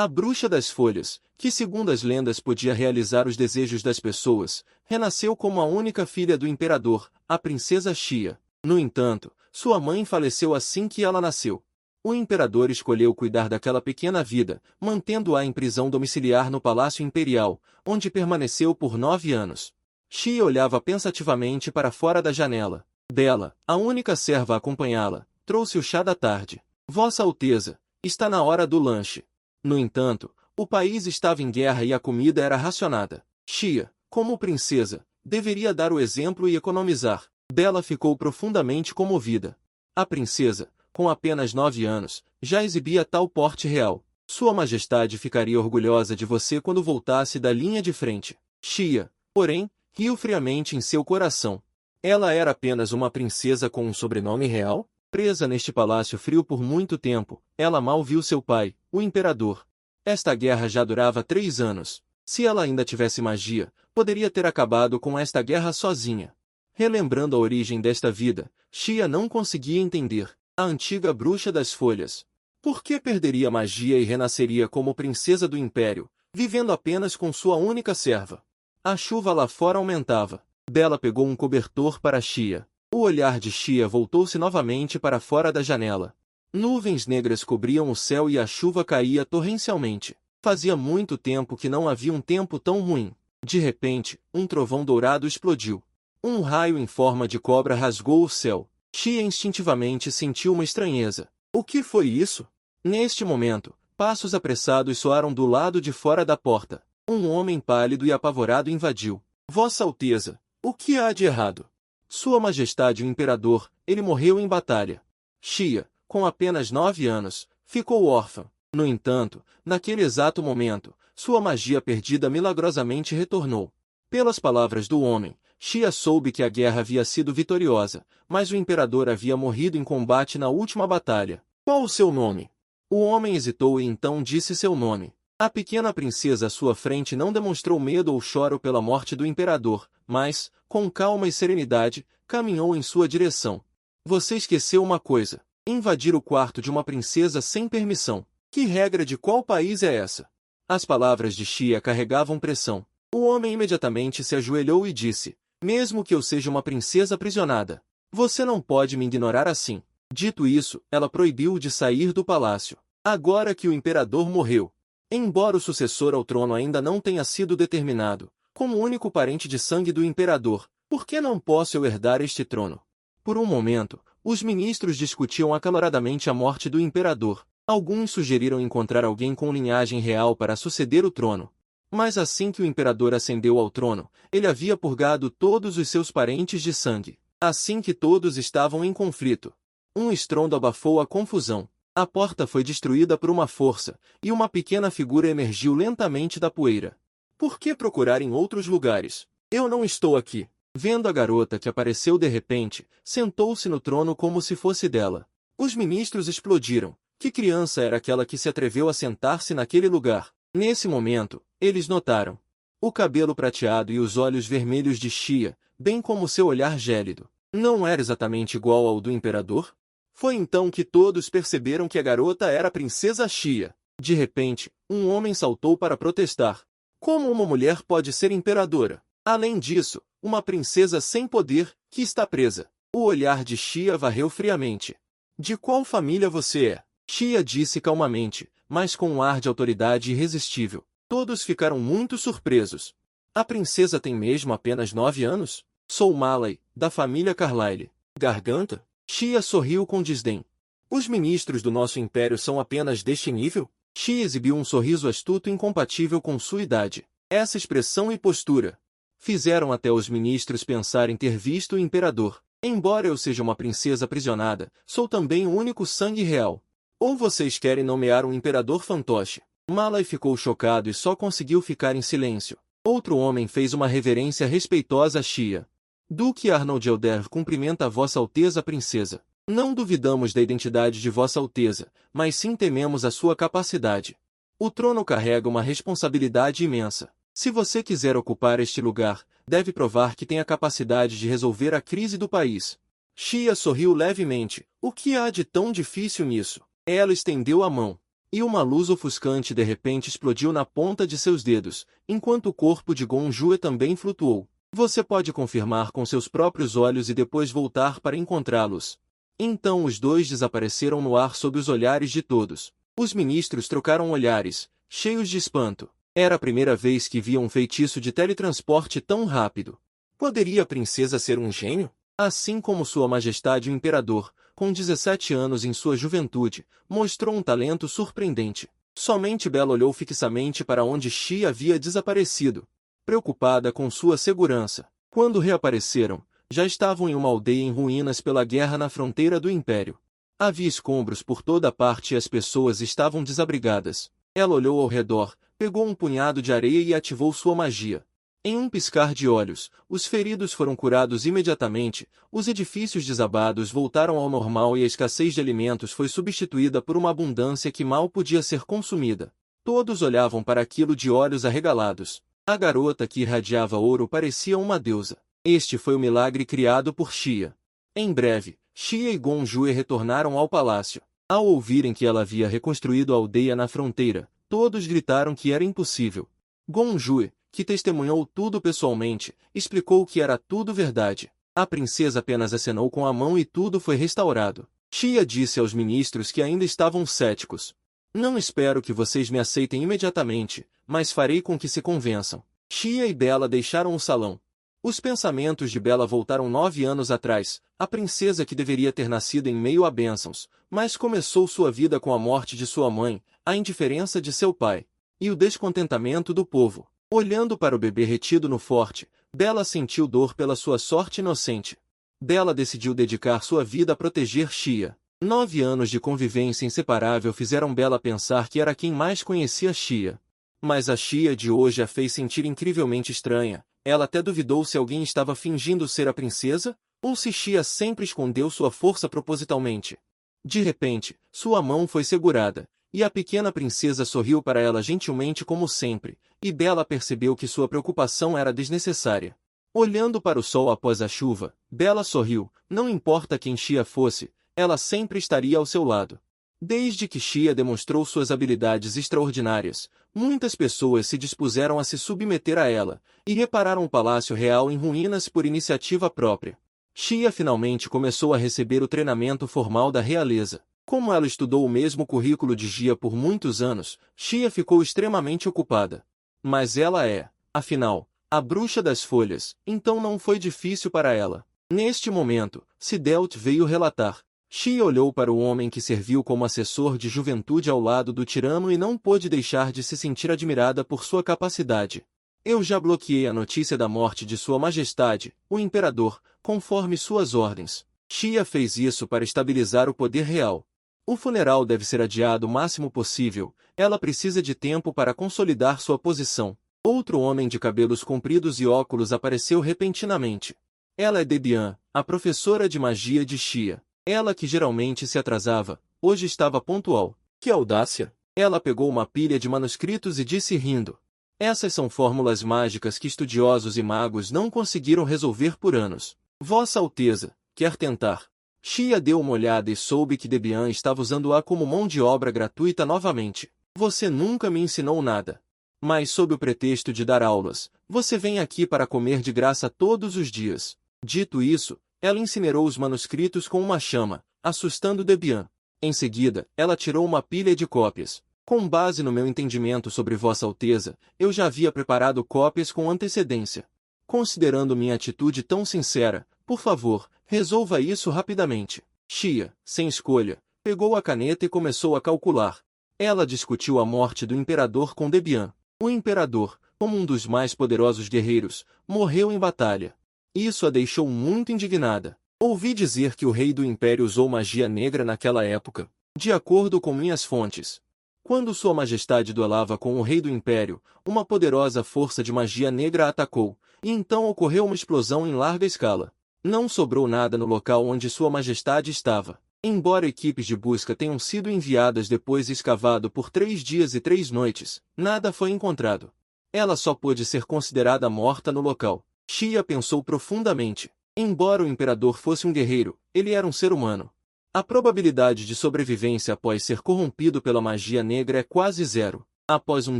A bruxa das folhas, que segundo as lendas podia realizar os desejos das pessoas, renasceu como a única filha do imperador, a princesa Xia. No entanto, sua mãe faleceu assim que ela nasceu. O imperador escolheu cuidar daquela pequena vida, mantendo-a em prisão domiciliar no Palácio Imperial, onde permaneceu por 9 anos. Xia olhava pensativamente para fora da janela. Dela, a única serva a acompanhá-la, trouxe o chá da tarde. Vossa Alteza, está na hora do lanche. No entanto, o país estava em guerra e a comida era racionada. Xia, como princesa, deveria dar o exemplo e economizar. Dela ficou profundamente comovida. A princesa, com apenas 9 anos, já exibia tal porte real. Sua Majestade ficaria orgulhosa de você quando voltasse da linha de frente. Xia, porém, riu friamente em seu coração. Ela era apenas uma princesa com um sobrenome real? Presa neste palácio frio por muito tempo, ela mal viu seu pai, o imperador. Esta guerra já durava 3 anos. Se ela ainda tivesse magia, poderia ter acabado com esta guerra sozinha. Relembrando a origem desta vida, Xia não conseguia entender. A antiga bruxa das folhas. Por que perderia magia e renasceria como princesa do império, vivendo apenas com sua única serva? A chuva lá fora aumentava. Dela pegou um cobertor para Xia. O olhar de Xia voltou-se novamente para fora da janela. Nuvens negras cobriam o céu e a chuva caía torrencialmente. Fazia muito tempo que não havia um tempo tão ruim. De repente, um trovão dourado explodiu. Um raio em forma de cobra rasgou o céu. Xia instintivamente sentiu uma estranheza. O que foi isso? Neste momento, passos apressados soaram do lado de fora da porta. Um homem pálido e apavorado invadiu. Vossa Alteza, o que há de errado? Sua Majestade o Imperador, ele morreu em batalha. Xia, com apenas 9 anos, ficou órfã. No entanto, naquele exato momento, sua magia perdida milagrosamente retornou. Pelas palavras do homem, Xia soube que a guerra havia sido vitoriosa, mas o imperador havia morrido em combate na última batalha. Qual o seu nome? O homem hesitou e então disse seu nome. A pequena princesa à sua frente não demonstrou medo ou choro pela morte do imperador, mas, com calma e serenidade, caminhou em sua direção. Você esqueceu uma coisa: invadir o quarto de uma princesa sem permissão. Que regra de qual país é essa? As palavras de Xia carregavam pressão. O homem imediatamente se ajoelhou e disse: mesmo que eu seja uma princesa aprisionada, você não pode me ignorar assim. Dito isso, ela proibiu-o de sair do palácio. Agora que o imperador morreu, embora o sucessor ao trono ainda não tenha sido determinado, como único parente de sangue do imperador, por que não posso eu herdar este trono? Por um momento, os ministros discutiam acaloradamente a morte do imperador. Alguns sugeriram encontrar alguém com linhagem real para suceder o trono. Mas assim que o imperador ascendeu ao trono, ele havia purgado todos os seus parentes de sangue. Assim que todos estavam em conflito, um estrondo abafou a confusão. A porta foi destruída por uma força, e uma pequena figura emergiu lentamente da poeira. Por que procurar em outros lugares? Eu não estou aqui. Vendo a garota que apareceu de repente, sentou-se no trono como se fosse dela. Os ministros explodiram. Que criança era aquela que se atreveu a sentar-se naquele lugar? Nesse momento, eles notaram o cabelo prateado e os olhos vermelhos de Xia, bem como seu olhar gélido. Não era exatamente igual ao do imperador? Foi então que todos perceberam que a garota era a princesa Xia. De repente, um homem saltou para protestar. Como uma mulher pode ser imperadora? Além disso, uma princesa sem poder, que está presa. O olhar de Xia varreu friamente. De qual família você é? Xia disse calmamente, mas com um ar de autoridade irresistível. Todos ficaram muito surpresos. A princesa tem mesmo apenas 9 anos? Sou Malay, da família Carlyle. Garganta? Xia sorriu com desdém. Os ministros do nosso império são apenas deste nível? Xia exibiu um sorriso astuto incompatível com sua idade. Essa expressão e postura fizeram até os ministros pensar em ter visto o imperador. Embora eu seja uma princesa aprisionada, sou também o único sangue real. Ou vocês querem nomear um imperador fantoche? Malay ficou chocado e só conseguiu ficar em silêncio. Outro homem fez uma reverência respeitosa a Xia. Duque Arnold Elder cumprimenta a Vossa Alteza Princesa. Não duvidamos da identidade de Vossa Alteza, mas sim tememos a sua capacidade. O trono carrega uma responsabilidade imensa. Se você quiser ocupar este lugar, deve provar que tem a capacidade de resolver a crise do país. Xia sorriu levemente. O que há de tão difícil nisso? Ela estendeu a mão. E uma luz ofuscante de repente explodiu na ponta de seus dedos, enquanto o corpo de Gonjue também flutuou. Você pode confirmar com seus próprios olhos e depois voltar para encontrá-los. Então os dois desapareceram no ar sob os olhares de todos. Os ministros trocaram olhares, cheios de espanto. Era a primeira vez que via um feitiço de teletransporte tão rápido. Poderia a princesa ser um gênio? Assim como Sua Majestade o Imperador, com 17 anos em sua juventude, mostrou um talento surpreendente. Somente Bella olhou fixamente para onde Xi havia desaparecido, preocupada com sua segurança. Quando reapareceram, já estavam em uma aldeia em ruínas pela guerra na fronteira do Império. Havia escombros por toda parte e as pessoas estavam desabrigadas. Ela olhou ao redor, pegou um punhado de areia e ativou sua magia. Em um piscar de olhos, os feridos foram curados imediatamente, os edifícios desabados voltaram ao normal e a escassez de alimentos foi substituída por uma abundância que mal podia ser consumida. Todos olhavam para aquilo de olhos arregalados. A garota que irradiava ouro parecia uma deusa. Este foi o milagre criado por Xia. Em breve, Xia e Gonjue retornaram ao palácio. Ao ouvirem que ela havia reconstruído a aldeia na fronteira, todos gritaram que era impossível. Gonjue, que testemunhou tudo pessoalmente, explicou que era tudo verdade. A princesa apenas acenou com a mão e tudo foi restaurado. Xia disse aos ministros que ainda estavam céticos. Não espero que vocês me aceitem imediatamente, mas farei com que se convençam. Xia e Bella deixaram o salão. Os pensamentos de Bella voltaram 9 anos atrás, a princesa que deveria ter nascido em meio a bênçãos, mas começou sua vida com a morte de sua mãe, a indiferença de seu pai, e o descontentamento do povo. Olhando para o bebê retido no forte, Bella sentiu dor pela sua sorte inocente. Bella decidiu dedicar sua vida a proteger Xia. 9 anos de convivência inseparável fizeram Bella pensar que era quem mais conhecia Xia. Mas a Xia de hoje a fez sentir incrivelmente estranha. Ela até duvidou se alguém estava fingindo ser a princesa, ou se Xia sempre escondeu sua força propositalmente. De repente, sua mão foi segurada, e a pequena princesa sorriu para ela gentilmente como sempre, e Bella percebeu que sua preocupação era desnecessária. Olhando para o sol após a chuva, Bella sorriu, não importa quem Xia fosse, ela sempre estaria ao seu lado. Desde que Xia demonstrou suas habilidades extraordinárias, muitas pessoas se dispuseram a se submeter a ela, e repararam o palácio real em ruínas por iniciativa própria. Xia finalmente começou a receber o treinamento formal da realeza. Como ela estudou o mesmo currículo de Xia por muitos anos, Xia ficou extremamente ocupada. Mas ela é, afinal, a bruxa das folhas, então não foi difícil para ela. Neste momento, Sidelt veio relatar. Xia olhou para o homem que serviu como assessor de juventude ao lado do tirano e não pôde deixar de se sentir admirada por sua capacidade. Eu já bloqueei a notícia da morte de Sua Majestade, o Imperador, conforme suas ordens. Xia fez isso para estabilizar o poder real. O funeral deve ser adiado o máximo possível, ela precisa de tempo para consolidar sua posição. Outro homem de cabelos compridos e óculos apareceu repentinamente. Ela é Debian, a professora de magia de Xia. Ela que geralmente se atrasava, hoje estava pontual. Que audácia! Ela pegou uma pilha de manuscritos e disse rindo. Essas são fórmulas mágicas que estudiosos e magos não conseguiram resolver por anos. Vossa Alteza, quer tentar? Xia deu uma olhada e soube que Debian estava usando-a como mão de obra gratuita novamente. Você nunca me ensinou nada. Mas sob o pretexto de dar aulas, você vem aqui para comer de graça todos os dias. Dito isso, ela incinerou os manuscritos com uma chama, assustando Debian. Em seguida, ela tirou uma pilha de cópias. Com base no meu entendimento sobre Vossa Alteza, eu já havia preparado cópias com antecedência. Considerando minha atitude tão sincera, por favor, resolva isso rapidamente. Xia, sem escolha, pegou a caneta e começou a calcular. Ela discutiu a morte do imperador com Debian. O imperador, como um dos mais poderosos guerreiros, morreu em batalha. Isso a deixou muito indignada. Ouvi dizer que o rei do império usou magia negra naquela época. De acordo com minhas fontes, quando Sua Majestade duelava com o rei do império, uma poderosa força de magia negra a atacou, e então ocorreu uma explosão em larga escala. Não sobrou nada no local onde Sua Majestade estava. Embora equipes de busca tenham sido enviadas depois e escavado por 3 dias e 3 noites, nada foi encontrado. Ela só pôde ser considerada morta no local. Xia pensou profundamente. Embora o imperador fosse um guerreiro, ele era um ser humano. A probabilidade de sobrevivência após ser corrompido pela magia negra é quase zero. Após um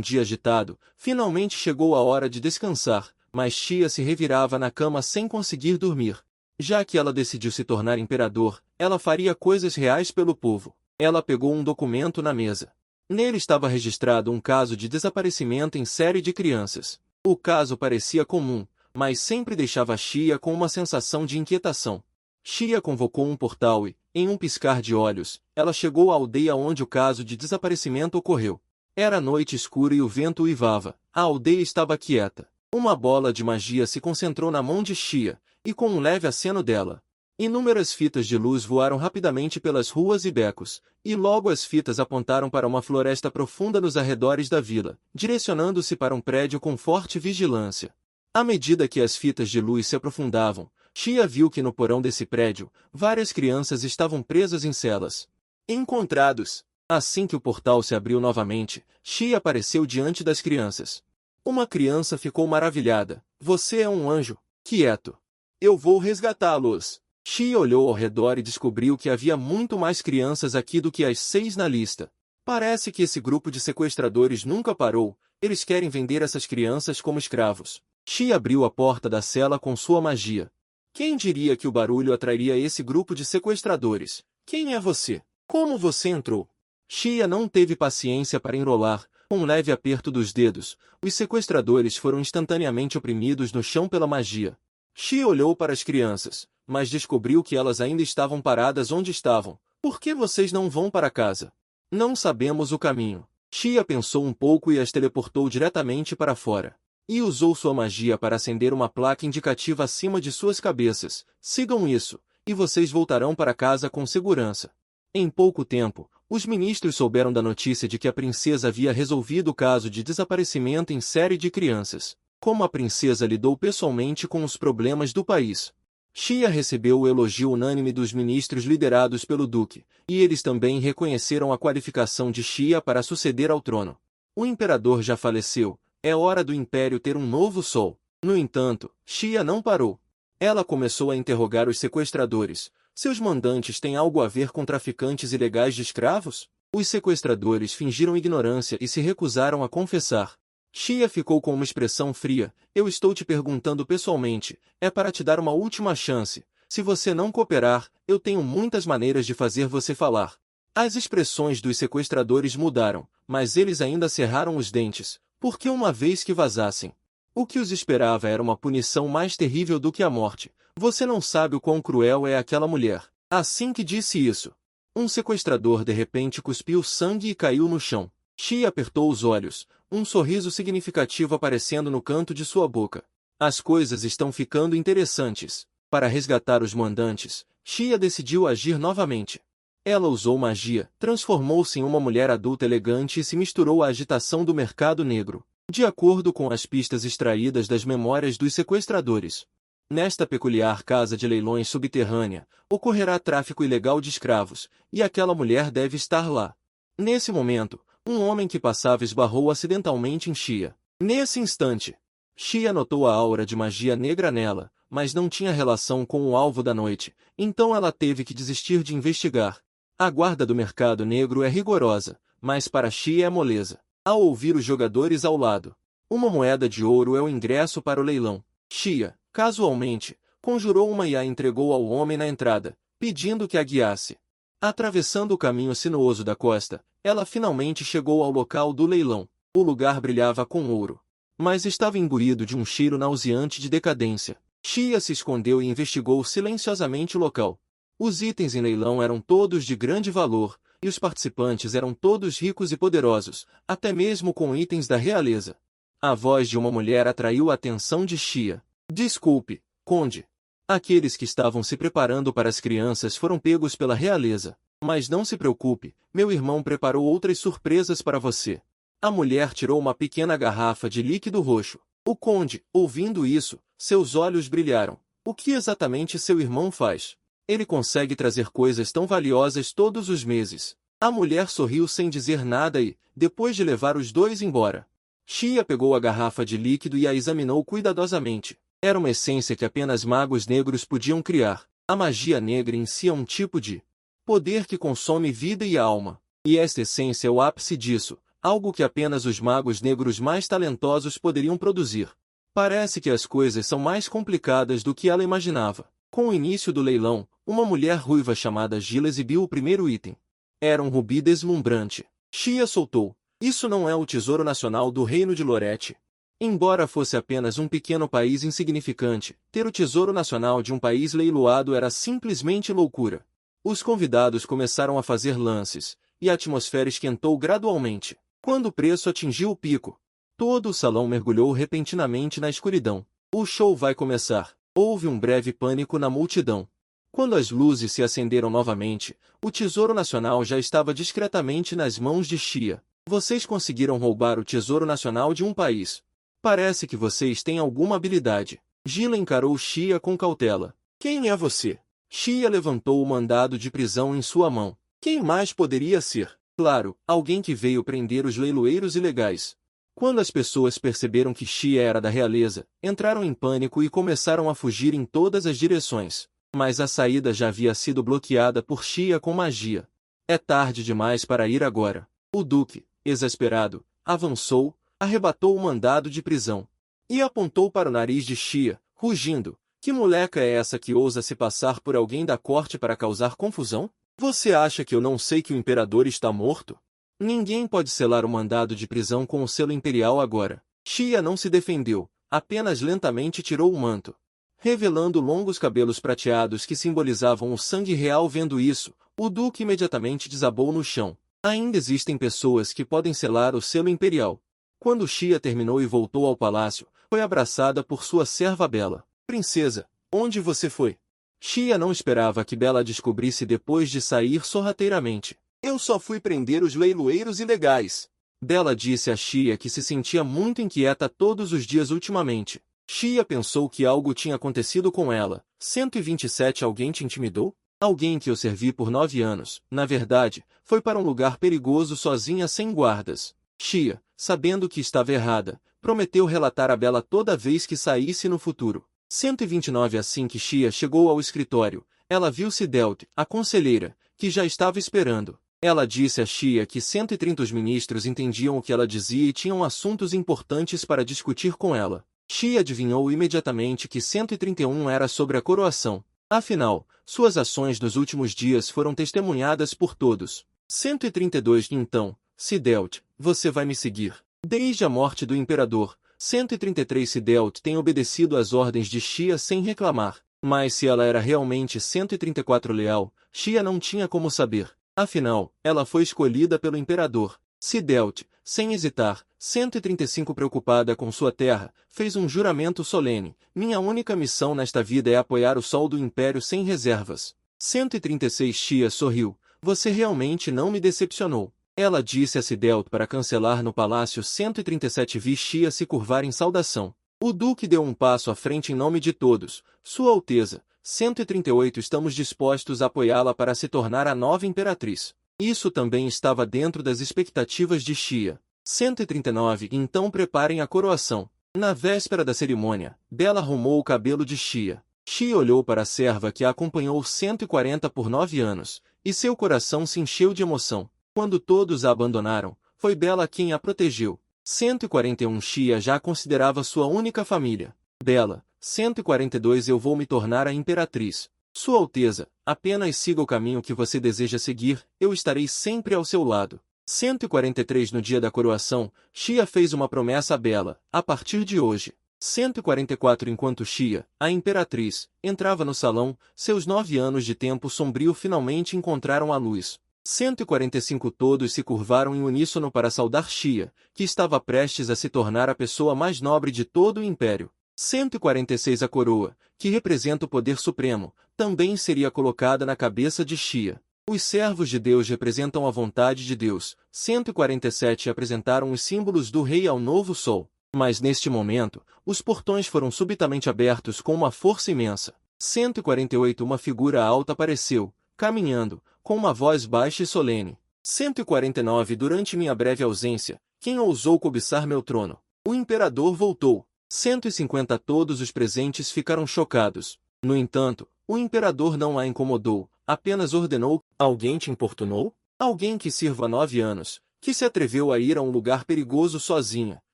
dia agitado, finalmente chegou a hora de descansar, mas Xia se revirava na cama sem conseguir dormir. Já que ela decidiu se tornar imperador, ela faria coisas reais pelo povo. Ela pegou um documento na mesa. Nele estava registrado um caso de desaparecimento em série de crianças. O caso parecia comum, mas sempre deixava Xia com uma sensação de inquietação. Xia convocou um portal e, em um piscar de olhos, ela chegou à aldeia onde o caso de desaparecimento ocorreu. Era noite escura e o vento uivava. A aldeia estava quieta. Uma bola de magia se concentrou na mão de Xia, e com um leve aceno dela, inúmeras fitas de luz voaram rapidamente pelas ruas e becos, e logo as fitas apontaram para uma floresta profunda nos arredores da vila, direcionando-se para um prédio com forte vigilância. À medida que as fitas de luz se aprofundavam, Xia viu que no porão desse prédio, várias crianças estavam presas em celas. Encontrados. Assim que o portal se abriu novamente, Xia apareceu diante das crianças. Uma criança ficou maravilhada. Você é um anjo. Quieto. Eu vou resgatá-los. Xia olhou ao redor e descobriu que havia muito mais crianças aqui do que as 6 na lista. Parece que esse grupo de sequestradores nunca parou. Eles querem vender essas crianças como escravos. Xia abriu a porta da cela com sua magia. Quem diria que o barulho atrairia esse grupo de sequestradores? Quem é você? Como você entrou? Xia não teve paciência para enrolar. Com um leve aperto dos dedos, os sequestradores foram instantaneamente oprimidos no chão pela magia. Xia olhou para as crianças, mas descobriu que elas ainda estavam paradas onde estavam. Por que vocês não vão para casa? Não sabemos o caminho. Xia pensou um pouco e as teleportou diretamente para fora. E usou sua magia para acender uma placa indicativa acima de suas cabeças. Sigam isso, e vocês voltarão para casa com segurança. Em pouco tempo, os ministros souberam da notícia de que a princesa havia resolvido o caso de desaparecimento em série de crianças. Como a princesa lidou pessoalmente com os problemas do país. Xia recebeu o elogio unânime dos ministros liderados pelo duque, e eles também reconheceram a qualificação de Xia para suceder ao trono. O imperador já faleceu, é hora do império ter um novo sol. No entanto, Xia não parou. Ela começou a interrogar os sequestradores. Seus mandantes têm algo a ver com traficantes ilegais de escravos? Os sequestradores fingiram ignorância e se recusaram a confessar. Xia ficou com uma expressão fria. Eu estou te perguntando pessoalmente. É para te dar uma última chance. Se você não cooperar, eu tenho muitas maneiras de fazer você falar. As expressões dos sequestradores mudaram, mas eles ainda cerraram os dentes, porque uma vez que vazassem, o que os esperava era uma punição mais terrível do que a morte. Você não sabe o quão cruel é aquela mulher. Assim que disse isso, um sequestrador de repente cuspiu sangue e caiu no chão. Xia apertou os olhos, um sorriso significativo aparecendo no canto de sua boca. As coisas estão ficando interessantes. Para resgatar os mandantes, Xia decidiu agir novamente. Ela usou magia, transformou-se em uma mulher adulta elegante e se misturou à agitação do mercado negro, de acordo com as pistas extraídas das memórias dos sequestradores. Nesta peculiar casa de leilões subterrânea, ocorrerá tráfico ilegal de escravos, e aquela mulher deve estar lá. Nesse momento, um homem que passava esbarrou acidentalmente em Xia. Nesse instante, Xia notou a aura de magia negra nela, mas não tinha relação com o alvo da noite, então ela teve que desistir de investigar. A guarda do mercado negro é rigorosa, mas para Xia é moleza. Ao ouvir os jogadores ao lado, uma moeda de ouro é o ingresso para o leilão. Xia, casualmente, conjurou uma e a entregou ao homem na entrada, pedindo que a guiasse. Atravessando o caminho sinuoso da costa, ela finalmente chegou ao local do leilão. O lugar brilhava com ouro, mas estava imbuído de um cheiro nauseante de decadência. Xia se escondeu e investigou silenciosamente o local. Os itens em leilão eram todos de grande valor, e os participantes eram todos ricos e poderosos, até mesmo com itens da realeza. A voz de uma mulher atraiu a atenção de Xia. Desculpe, conde. Aqueles que estavam se preparando para as crianças foram pegos pela realeza. Mas não se preocupe, meu irmão preparou outras surpresas para você. A mulher tirou uma pequena garrafa de líquido roxo. O conde, ouvindo isso, seus olhos brilharam. O que exatamente seu irmão faz? Ele consegue trazer coisas tão valiosas todos os meses. A mulher sorriu sem dizer nada e, depois de levar os dois embora, Xia pegou a garrafa de líquido e a examinou cuidadosamente. Era uma essência que apenas magos negros podiam criar. A magia negra em si é um tipo de Poder que consome vida e alma. E esta essência é o ápice disso, algo que apenas os magos negros mais talentosos poderiam produzir. Parece que as coisas são mais complicadas do que ela imaginava. Com o início do leilão, uma mulher ruiva chamada Gila exibiu o primeiro item. Era um rubi deslumbrante. Xia soltou. Isso não é o tesouro nacional do reino de Lorete. Embora fosse apenas um pequeno país insignificante, ter o tesouro nacional de um país leiloado era simplesmente loucura. Os convidados começaram a fazer lances, e a atmosfera esquentou gradualmente. Quando o preço atingiu o pico, todo o salão mergulhou repentinamente na escuridão. O show vai começar. Houve um breve pânico na multidão. Quando as luzes se acenderam novamente, o tesouro nacional já estava discretamente nas mãos de Xia. Vocês conseguiram roubar o tesouro nacional de um país. Parece que vocês têm alguma habilidade. Gila encarou Xia com cautela. Quem é você? Xia levantou o mandado de prisão em sua mão. Quem mais poderia ser? Claro, alguém que veio prender os leiloeiros ilegais. Quando as pessoas perceberam que Xia era da realeza, entraram em pânico e começaram a fugir em todas as direções. Mas a saída já havia sido bloqueada por Xia com magia. É tarde demais para ir agora. O duque, exasperado, avançou, arrebatou o mandado de prisão e apontou para o nariz de Xia, rugindo. Que moleca é essa que ousa se passar por alguém da corte para causar confusão? Você acha que eu não sei que o imperador está morto? Ninguém pode selar o mandado de prisão com o selo imperial agora. Xia não se defendeu, apenas lentamente tirou o manto, revelando longos cabelos prateados que simbolizavam o sangue real. Vendo isso, o duque imediatamente desabou no chão. Ainda existem pessoas que podem selar o selo imperial. Quando Xia terminou e voltou ao palácio, foi abraçada por sua serva Bela. Princesa, onde você foi? Xia não esperava que Bela descobrisse depois de sair sorrateiramente. Eu só fui prender os leiloeiros ilegais. Bela disse a Xia que se sentia muito inquieta todos os dias ultimamente. Xia pensou que algo tinha acontecido com ela. 127 Alguém te intimidou? Alguém que eu servi por 9 anos, na verdade, foi para um lugar perigoso sozinha sem guardas. Xia, sabendo que estava errada, prometeu relatar a Bela toda vez que saísse no futuro. 129 Assim que Xia chegou ao escritório, ela viu Sidelt, a conselheira, que já estava esperando. Ela disse a Xia que 130 os ministros entendiam o que ela dizia e tinham assuntos importantes para discutir com ela. Xia adivinhou imediatamente que 131 era sobre a coroação. Afinal, suas ações nos últimos dias foram testemunhadas por todos. 132 Então, Sidelt, você vai me seguir. Desde a morte do imperador, 133 Sidelt tem obedecido às ordens de Xia sem reclamar. Mas se ela era realmente 134 leal, Xia não tinha como saber. Afinal, ela foi escolhida pelo imperador. Sidelt, sem hesitar, 135 preocupada com sua terra, fez um juramento solene. Minha única missão nesta vida é apoiar o sol do império sem reservas. 136 Xia sorriu. Você realmente não me decepcionou. Ela disse a Sidelt para cancelar no palácio. 137 Vi Xia se curvar em saudação. O duque deu um passo à frente em nome de todos. Sua Alteza, 138 Estamos dispostos a apoiá-la para se tornar a nova imperatriz. Isso também estava dentro das expectativas de Xia. 139 Então preparem a coroação. Na véspera da cerimônia, Bela arrumou o cabelo de Xia. Xia olhou para a serva que a acompanhou 140 por 9 anos, e seu coração se encheu de emoção. Quando todos a abandonaram, foi Bela quem a protegeu. 141 Xia já a considerava sua única família. Bela, 142 Eu vou me tornar a imperatriz. Sua Alteza, apenas siga o caminho que você deseja seguir, eu estarei sempre ao seu lado. 143 No dia da coroação, Xia fez uma promessa a Bela, a partir de hoje. 144 Enquanto Xia, a imperatriz, entrava no salão, seus 9 anos de tempo sombrio finalmente encontraram a luz. 145 Todos se curvaram em uníssono para saudar Xia, que estava prestes a se tornar a pessoa mais nobre de todo o império. 146 A coroa, que representa o poder supremo, também seria colocada na cabeça de Xia. Os servos de Deus representam a vontade de Deus. 147 Apresentaram os símbolos do rei ao novo sol. Mas neste momento, os portões foram subitamente abertos com uma força imensa. 148 Uma figura alta apareceu, caminhando, com uma voz baixa e solene. 149 Durante minha breve ausência, quem ousou cobiçar meu trono? O imperador voltou. 150 Todos os presentes ficaram chocados. No entanto, o imperador não a incomodou, apenas ordenou: alguém te importunou? Alguém que sirva há 9 anos, que se atreveu a ir a um lugar perigoso sozinha,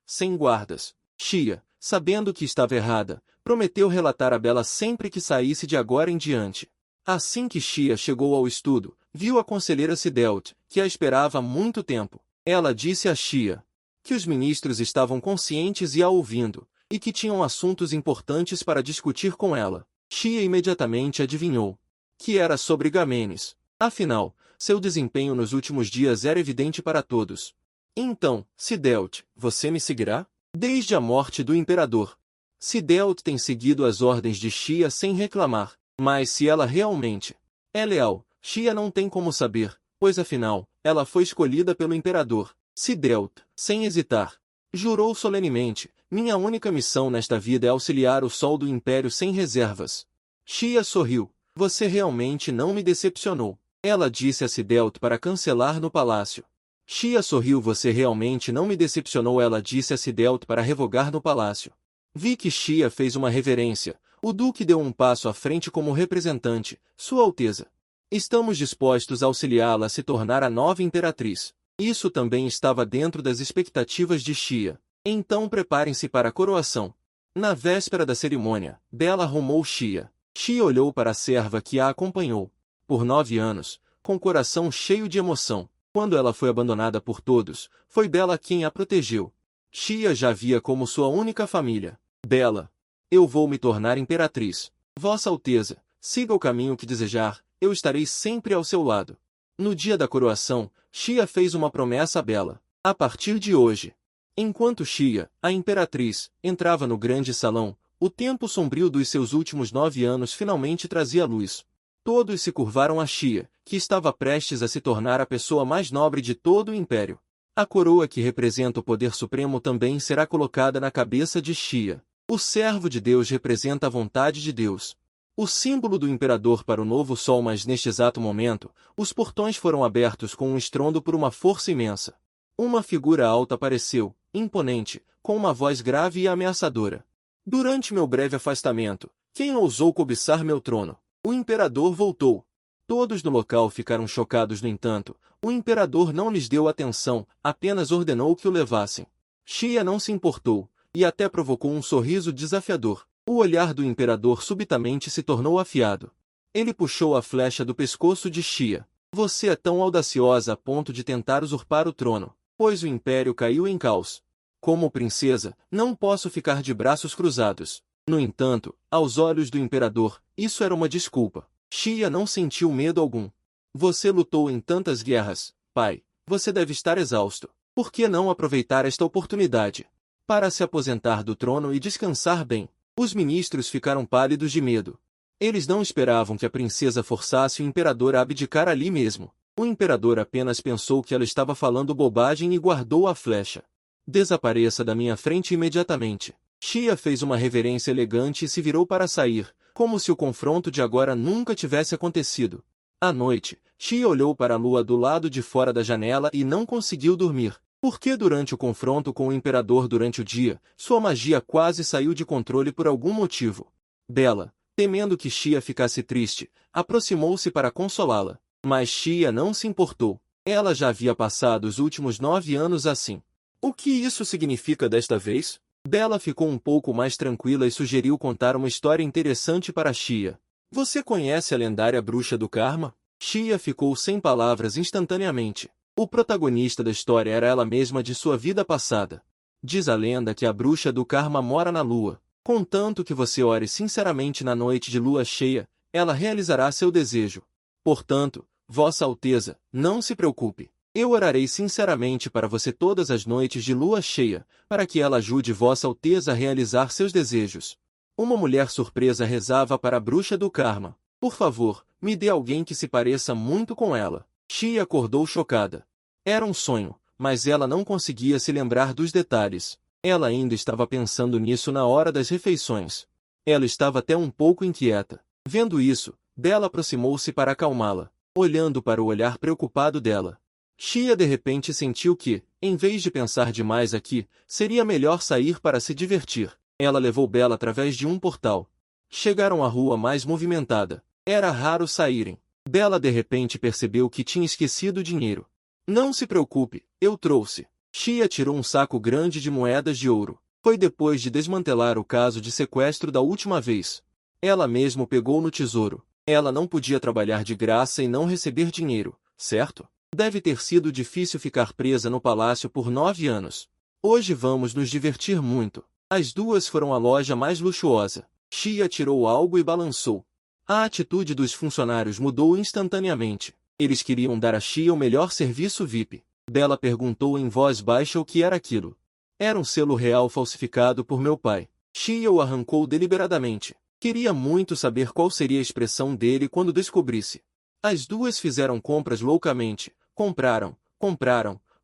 sem guardas. Xia, sabendo que estava errada, prometeu relatar a Bela sempre que saísse de agora em diante. Assim que Xia chegou ao estudo, viu a conselheira Sidelt, que a esperava há muito tempo. Ela disse a Xia que os ministros estavam conscientes e a ouvindo, e que tinham assuntos importantes para discutir com ela. Xia imediatamente adivinhou que era sobre Gamenes. Afinal, seu desempenho nos últimos dias era evidente para todos. Então, Sidelt, você me seguirá? Desde a morte do imperador, Sidelt tem seguido as ordens de Xia sem reclamar, mas se ela realmente é leal, Xia não tem como saber, pois afinal, ela foi escolhida pelo imperador. Sidelt, sem hesitar, jurou solenemente: minha única missão nesta vida é auxiliar o sol do império sem reservas. Xia sorriu. Você realmente não me decepcionou. Ela disse a Sidelt para cancelar no palácio. Xia sorriu. Você realmente não me decepcionou. Ela disse a Sidelt para revogar no palácio. Vi que Xia fez uma reverência. O duque deu um passo à frente como representante. Sua Alteza. Estamos dispostos a auxiliá-la a se tornar a nova imperatriz. Isso também estava dentro das expectativas de Xia. Então preparem-se para a coroação. Na véspera da cerimônia, Bela arrumou Xia. Xia olhou para a serva que a acompanhou por 9 anos, com o coração cheio de emoção. Quando ela foi abandonada por todos, foi Bela quem a protegeu. Xia já via como sua única família. Bela, eu vou me tornar imperatriz. Vossa Alteza, siga o caminho que desejar, eu estarei sempre ao seu lado. No dia da coroação, Xia fez uma promessa a Bela. A partir de hoje, enquanto Xia, a imperatriz, entrava no grande salão, o tempo sombrio dos seus últimos 9 anos finalmente trazia luz. Todos se curvaram a Xia, que estava prestes a se tornar a pessoa mais nobre de todo o império. A coroa que representa o poder supremo também será colocada na cabeça de Xia. O servo de Deus representa a vontade de Deus. O símbolo do imperador para o novo sol, mas neste exato momento, os portões foram abertos com um estrondo por uma força imensa. Uma figura alta apareceu, imponente, com uma voz grave e ameaçadora. Durante meu breve afastamento, quem ousou cobiçar meu trono? O imperador voltou. Todos no local ficaram chocados. No entanto, o imperador não lhes deu atenção, apenas ordenou que o levassem. Xia não se importou, e até provocou um sorriso desafiador. O olhar do imperador subitamente se tornou afiado. Ele puxou a flecha do pescoço de Xia. Você é tão audaciosa a ponto de tentar usurpar o trono, pois o império caiu em caos. Como princesa, não posso ficar de braços cruzados. No entanto, aos olhos do imperador, isso era uma desculpa. Xia não sentiu medo algum. Você lutou em tantas guerras, pai. Você deve estar exausto. Por que não aproveitar esta oportunidade para se aposentar do trono e descansar bem? Os ministros ficaram pálidos de medo. Eles não esperavam que a princesa forçasse o imperador a abdicar ali mesmo. O imperador apenas pensou que ela estava falando bobagem e guardou a flecha. Desapareça da minha frente imediatamente. Xia fez uma reverência elegante e se virou para sair, como se o confronto de agora nunca tivesse acontecido. À noite, Xia olhou para a lua do lado de fora da janela e não conseguiu dormir, porque durante o confronto com o imperador durante o dia, sua magia quase saiu de controle por algum motivo. Bela, temendo que Xia ficasse triste, aproximou-se para consolá-la. Mas Xia não se importou. Ela já havia passado os últimos 9 anos assim. O que isso significa desta vez? Bela ficou um pouco mais tranquila e sugeriu contar uma história interessante para Xia. Você conhece a lendária bruxa do Karma? Xia ficou sem palavras instantaneamente. O protagonista da história era ela mesma de sua vida passada. Diz a lenda que a bruxa do Karma mora na lua. Contanto que você ore sinceramente na noite de lua cheia, ela realizará seu desejo. Portanto, Vossa Alteza, não se preocupe. Eu orarei sinceramente para você todas as noites de lua cheia, para que ela ajude Vossa Alteza a realizar seus desejos. Uma mulher surpresa rezava para a bruxa do Karma. Por favor, me dê alguém que se pareça muito com ela. Xia acordou chocada. Era um sonho, mas ela não conseguia se lembrar dos detalhes. Ela ainda estava pensando nisso na hora das refeições. Ela estava até um pouco inquieta. Vendo isso, Bela aproximou-se para acalmá-la, olhando para o olhar preocupado dela. Xia de repente sentiu que, em vez de pensar demais aqui, seria melhor sair para se divertir. Ela levou Bela através de um portal. Chegaram à rua mais movimentada. Era raro saírem. Bela de repente percebeu que tinha esquecido o dinheiro. Não se preocupe, eu trouxe. Xia tirou um saco grande de moedas de ouro. Foi depois de desmantelar o caso de sequestro da última vez. Ela mesmo pegou no tesouro. Ela não podia trabalhar de graça e não receber dinheiro, certo? Deve ter sido difícil ficar presa no palácio por 9 anos. Hoje vamos nos divertir muito. As duas foram à loja mais luxuosa. Xia tirou algo e balançou. A atitude dos funcionários mudou instantaneamente. Eles queriam dar a Xia o melhor serviço VIP. Bela perguntou em voz baixa o que era aquilo. Era um selo real falsificado por meu pai. Xia o arrancou deliberadamente. Queria muito saber qual seria a expressão dele quando descobrisse. As duas fizeram compras loucamente.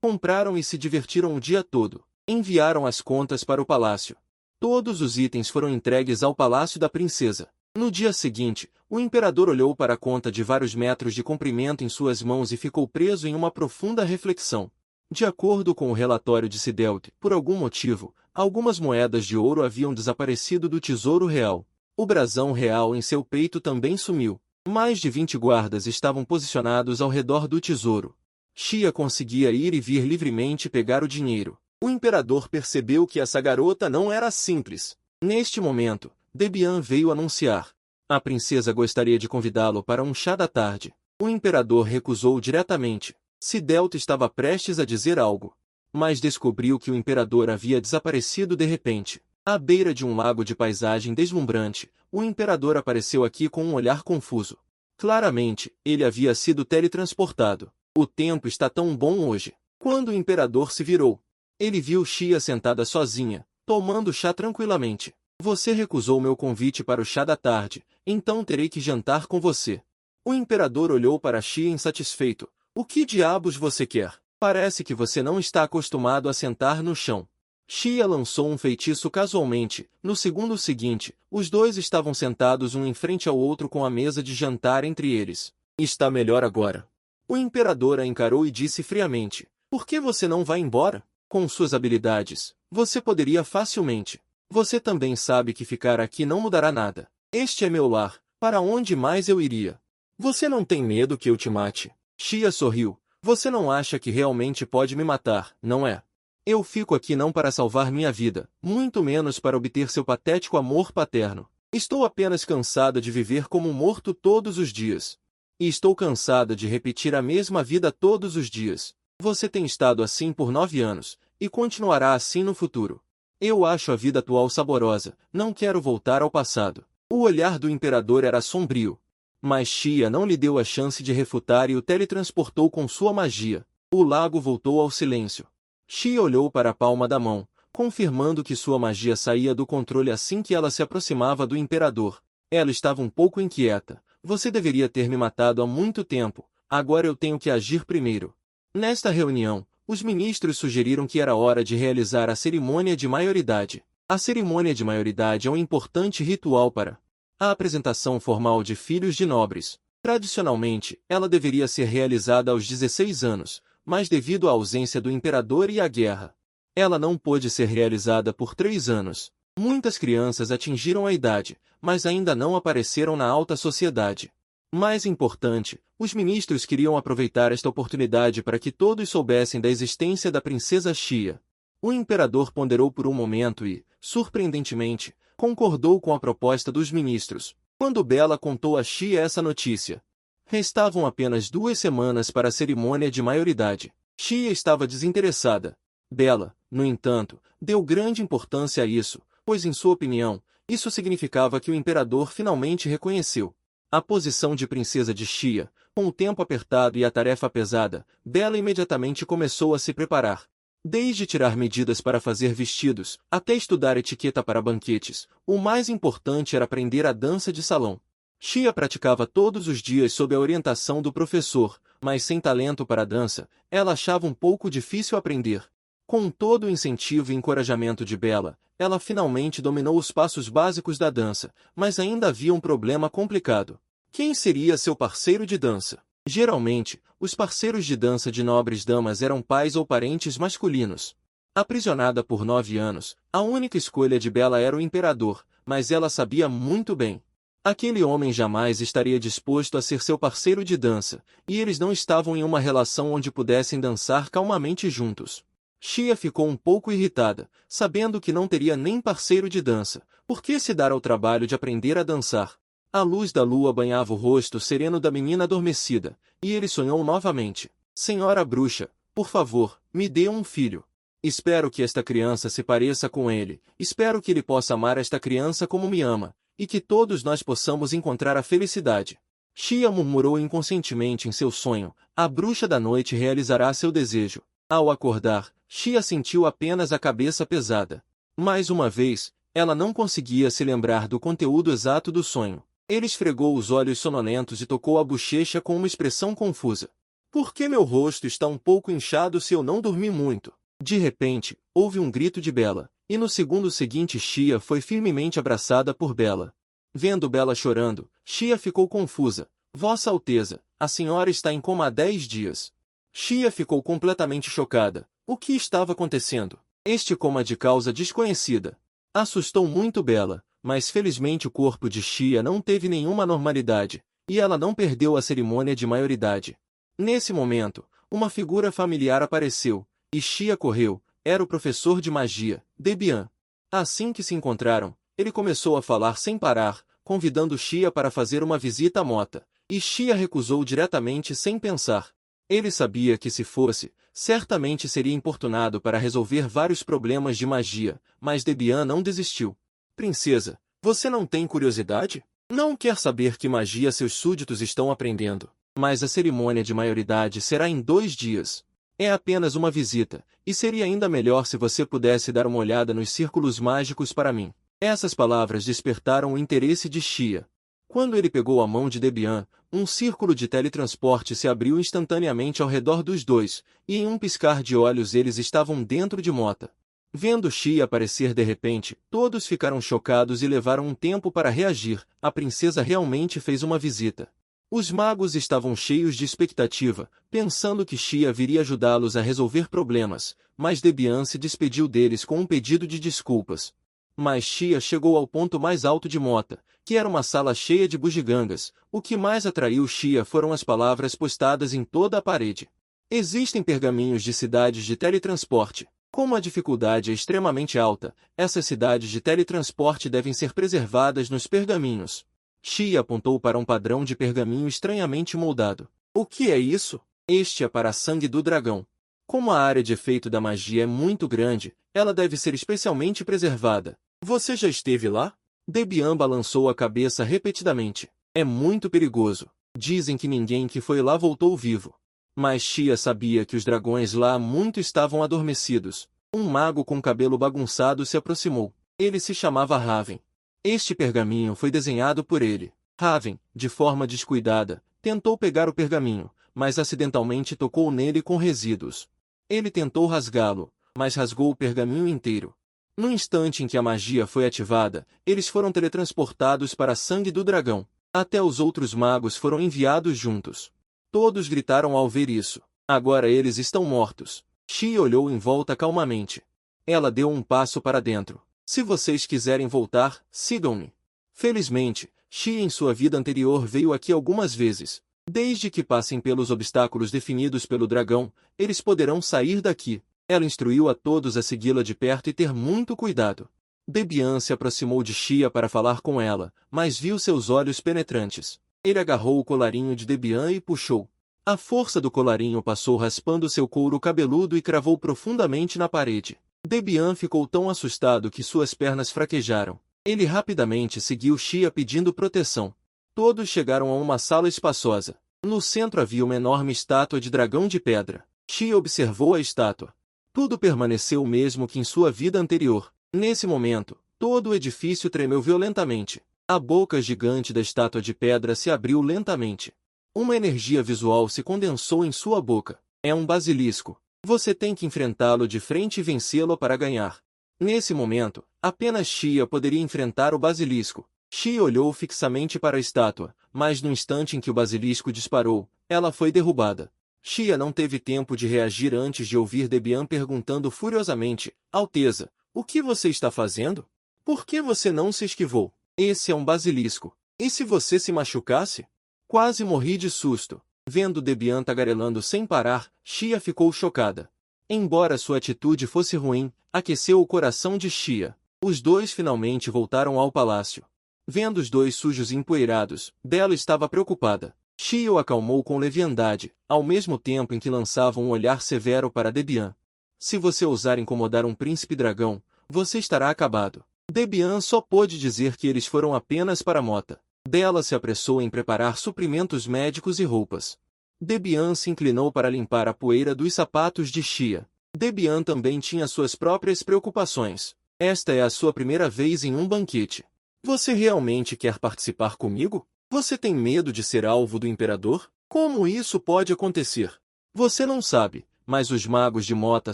Compraram e se divertiram o dia todo. Enviaram as contas para o palácio. Todos os itens foram entregues ao palácio da princesa. No dia seguinte, o imperador olhou para a conta de vários metros de comprimento em suas mãos e ficou preso em uma profunda reflexão. De acordo com o relatório de Sidelt, por algum motivo, algumas moedas de ouro haviam desaparecido do tesouro real. O brasão real em seu peito também sumiu. Mais de 20 guardas estavam posicionados ao redor do tesouro. Xia conseguia ir e vir livremente e pegar o dinheiro. O imperador percebeu que essa garota não era simples. Neste momento, Debian veio anunciar. A princesa gostaria de convidá-lo para um chá da tarde. O imperador recusou diretamente. Sidelt estava prestes a dizer algo, mas descobriu que o imperador havia desaparecido de repente. À beira de um lago de paisagem deslumbrante, o imperador apareceu aqui com um olhar confuso. Claramente, ele havia sido teletransportado. O tempo está tão bom hoje. Quando o imperador se virou, ele viu Xia sentada sozinha, tomando chá tranquilamente. Você recusou meu convite para o chá da tarde, então terei que jantar com você. O imperador olhou para Xia insatisfeito. O que diabos você quer? Parece que você não está acostumado a sentar no chão. Xia lançou um feitiço casualmente. No segundo seguinte, os dois estavam sentados um em frente ao outro com a mesa de jantar entre eles. Está melhor agora. O imperador a encarou e disse friamente. Por que você não vai embora? Com suas habilidades, você poderia facilmente. Você também sabe que ficar aqui não mudará nada. Este é meu lar. Para onde mais eu iria? Você não tem medo que eu te mate? Xia sorriu. Você não acha que realmente pode me matar, não é? Eu fico aqui não para salvar minha vida, muito menos para obter seu patético amor paterno. Estou apenas cansada de viver como um morto todos os dias. E estou cansada de repetir a mesma vida todos os dias. Você tem estado assim por 9 anos, e continuará assim no futuro. Eu acho a vida atual saborosa, não quero voltar ao passado. O olhar do imperador era sombrio. Mas Xia não lhe deu a chance de refutar e o teletransportou com sua magia. O lago voltou ao silêncio. Xia olhou para a palma da mão, confirmando que sua magia saía do controle assim que ela se aproximava do imperador. Ela estava um pouco inquieta. Você deveria ter me matado há muito tempo. Agora eu tenho que agir primeiro. Nesta reunião, os ministros sugeriram que era hora de realizar a cerimônia de maioridade. A cerimônia de maioridade é um importante ritual para a apresentação formal de filhos de nobres. Tradicionalmente, ela deveria ser realizada aos 16 anos, mas devido à ausência do imperador e à guerra, ela não pôde ser realizada por 3 anos. Muitas crianças atingiram a idade, mas ainda não apareceram na alta sociedade. Mais importante, os ministros queriam aproveitar esta oportunidade para que todos soubessem da existência da princesa Xia. O imperador ponderou por um momento e, surpreendentemente, concordou com a proposta dos ministros. Quando Bela contou a Xia essa notícia, restavam apenas 2 semanas para a cerimônia de maioridade. Xia estava desinteressada. Bela, no entanto, deu grande importância a isso, pois em sua opinião, isso significava que o imperador finalmente reconheceu a posição de princesa de Xia. Com o tempo apertado e a tarefa pesada, Bela imediatamente começou a se preparar. Desde tirar medidas para fazer vestidos, até estudar etiqueta para banquetes, o mais importante era aprender a dança de salão. Xia praticava todos os dias sob a orientação do professor, mas sem talento para a dança, ela achava um pouco difícil aprender. Com todo o incentivo e encorajamento de Bela, ela finalmente dominou os passos básicos da dança, mas ainda havia um problema complicado. Quem seria seu parceiro de dança? Geralmente, os parceiros de dança de nobres damas eram pais ou parentes masculinos. Aprisionada por 9 anos, a única escolha de Bela era o imperador, mas ela sabia muito bem Aquele homem jamais estaria disposto a ser seu parceiro de dança, e eles não estavam em uma relação onde pudessem dançar calmamente juntos. Xia ficou um pouco irritada, sabendo que não teria nem parceiro de dança. Por que se dar ao trabalho de aprender a dançar? A luz da lua banhava o rosto sereno da menina adormecida, e ele sonhou novamente. Senhora bruxa, por favor, me dê um filho. Espero que esta criança se pareça com ele, espero que ele possa amar esta criança como me ama, e que todos nós possamos encontrar a felicidade. Xia murmurou inconscientemente em seu sonho, a bruxa da noite realizará seu desejo. Ao acordar, Xia sentiu apenas a cabeça pesada. Mais uma vez, ela não conseguia se lembrar do conteúdo exato do sonho. Ele esfregou os olhos sonolentos e tocou a bochecha com uma expressão confusa. Por que meu rosto está um pouco inchado se eu não dormi muito? De repente, houve um grito de Bela, e no segundo seguinte Xia foi firmemente abraçada por Bela. Vendo Bela chorando, Xia ficou confusa. Vossa Alteza, a senhora está em coma há 10 dias. Xia ficou completamente chocada. O que estava acontecendo? Este coma de causa desconhecida. Assustou muito Bela, mas felizmente o corpo de Xia não teve nenhuma anormalidade, e ela não perdeu a cerimônia de maioridade. Nesse momento, uma figura familiar apareceu, e Xia correu. Era o professor de magia, Debian. Assim que se encontraram, ele começou a falar sem parar, convidando Xia para fazer uma visita à mota, e Xia recusou diretamente sem pensar. Ele sabia que se fosse, certamente seria importunado para resolver vários problemas de magia, mas Debian não desistiu. Princesa, você não tem curiosidade? Não quer saber que magia seus súditos estão aprendendo? Mas a cerimônia de maioridade será em 2 dias. É apenas uma visita, e seria ainda melhor se você pudesse dar uma olhada nos círculos mágicos para mim. Essas palavras despertaram o interesse de Xia. Quando ele pegou a mão de Debian, um círculo de teletransporte se abriu instantaneamente ao redor dos dois, e em um piscar de olhos eles estavam dentro de Mota. Vendo Xia aparecer de repente, todos ficaram chocados e levaram um tempo para reagir. A princesa realmente fez uma visita. Os magos estavam cheios de expectativa, pensando que Xia viria ajudá-los a resolver problemas, mas Debian se despediu deles com um pedido de desculpas. Mas Xia chegou ao ponto mais alto de Mota, que era uma sala cheia de bugigangas. O que mais atraiu Xia foram as palavras postadas em toda a parede. Existem pergaminhos de cidades de teletransporte. Como a dificuldade é extremamente alta, essas cidades de teletransporte devem ser preservadas nos pergaminhos. Xia apontou para um padrão de pergaminho estranhamente moldado. O que é isso? Este é para sangue do dragão. Como a área de efeito da magia é muito grande, ela deve ser especialmente preservada. Você já esteve lá? Debian balançou a cabeça repetidamente. É muito perigoso. Dizem que ninguém que foi lá voltou vivo. Mas Xia sabia que os dragões lá há muito estavam adormecidos. Um mago com cabelo bagunçado se aproximou. Ele se chamava Raven. Este pergaminho foi desenhado por ele. Raven, de forma descuidada, tentou pegar o pergaminho, mas acidentalmente tocou nele com resíduos. Ele tentou rasgá-lo, mas rasgou o pergaminho inteiro. No instante em que a magia foi ativada, eles foram teletransportados para sangue do dragão. Até os outros magos foram enviados juntos. Todos gritaram ao ver isso. Agora eles estão mortos. Xia olhou em volta calmamente. Ela deu um passo para dentro. Se vocês quiserem voltar, sigam-me. Felizmente, Xia em sua vida anterior veio aqui algumas vezes. Desde que passem pelos obstáculos definidos pelo dragão, eles poderão sair daqui. Ela instruiu a todos a segui-la de perto e ter muito cuidado. Debian se aproximou de Xia para falar com ela, mas viu seus olhos penetrantes. Ele agarrou o colarinho de Debian e puxou. A força do colarinho passou raspando seu couro cabeludo e cravou profundamente na parede. Debian ficou tão assustado que suas pernas fraquejaram. Ele rapidamente seguiu Xia pedindo proteção. Todos chegaram a uma sala espaçosa. No centro havia uma enorme estátua de dragão de pedra. Xia observou a estátua. Tudo permaneceu o mesmo que em sua vida anterior. Nesse momento, todo o edifício tremeu violentamente. A boca gigante da estátua de pedra se abriu lentamente. Uma energia visual se condensou em sua boca. É um basilisco. Você tem que enfrentá-lo de frente e vencê-lo para ganhar. Nesse momento, apenas Xia poderia enfrentar o basilisco. Xia olhou fixamente para a estátua, mas no instante em que o basilisco disparou, ela foi derrubada. Xia não teve tempo de reagir antes de ouvir Debian perguntando furiosamente, Alteza, o que você está fazendo? Por que você não se esquivou? Esse é um basilisco. E se você se machucasse? Quase morri de susto. Vendo Debian tagarelando sem parar, Xia ficou chocada. Embora sua atitude fosse ruim, aqueceu o coração de Xia. Os dois finalmente voltaram ao palácio. Vendo os dois sujos e empoeirados, Bella estava preocupada. Xia o acalmou com leviandade, ao mesmo tempo em que lançava um olhar severo para Debian. Se você ousar incomodar um príncipe dragão, você estará acabado. Debian só pôde dizer que eles foram apenas para Mota. Bella se apressou em preparar suprimentos médicos e roupas. Debian se inclinou para limpar a poeira dos sapatos de Xia. Debian também tinha suas próprias preocupações. Esta é a sua primeira vez em um banquete. Você realmente quer participar comigo? Você tem medo de ser alvo do imperador? Como isso pode acontecer? Você não sabe, mas os magos de Mota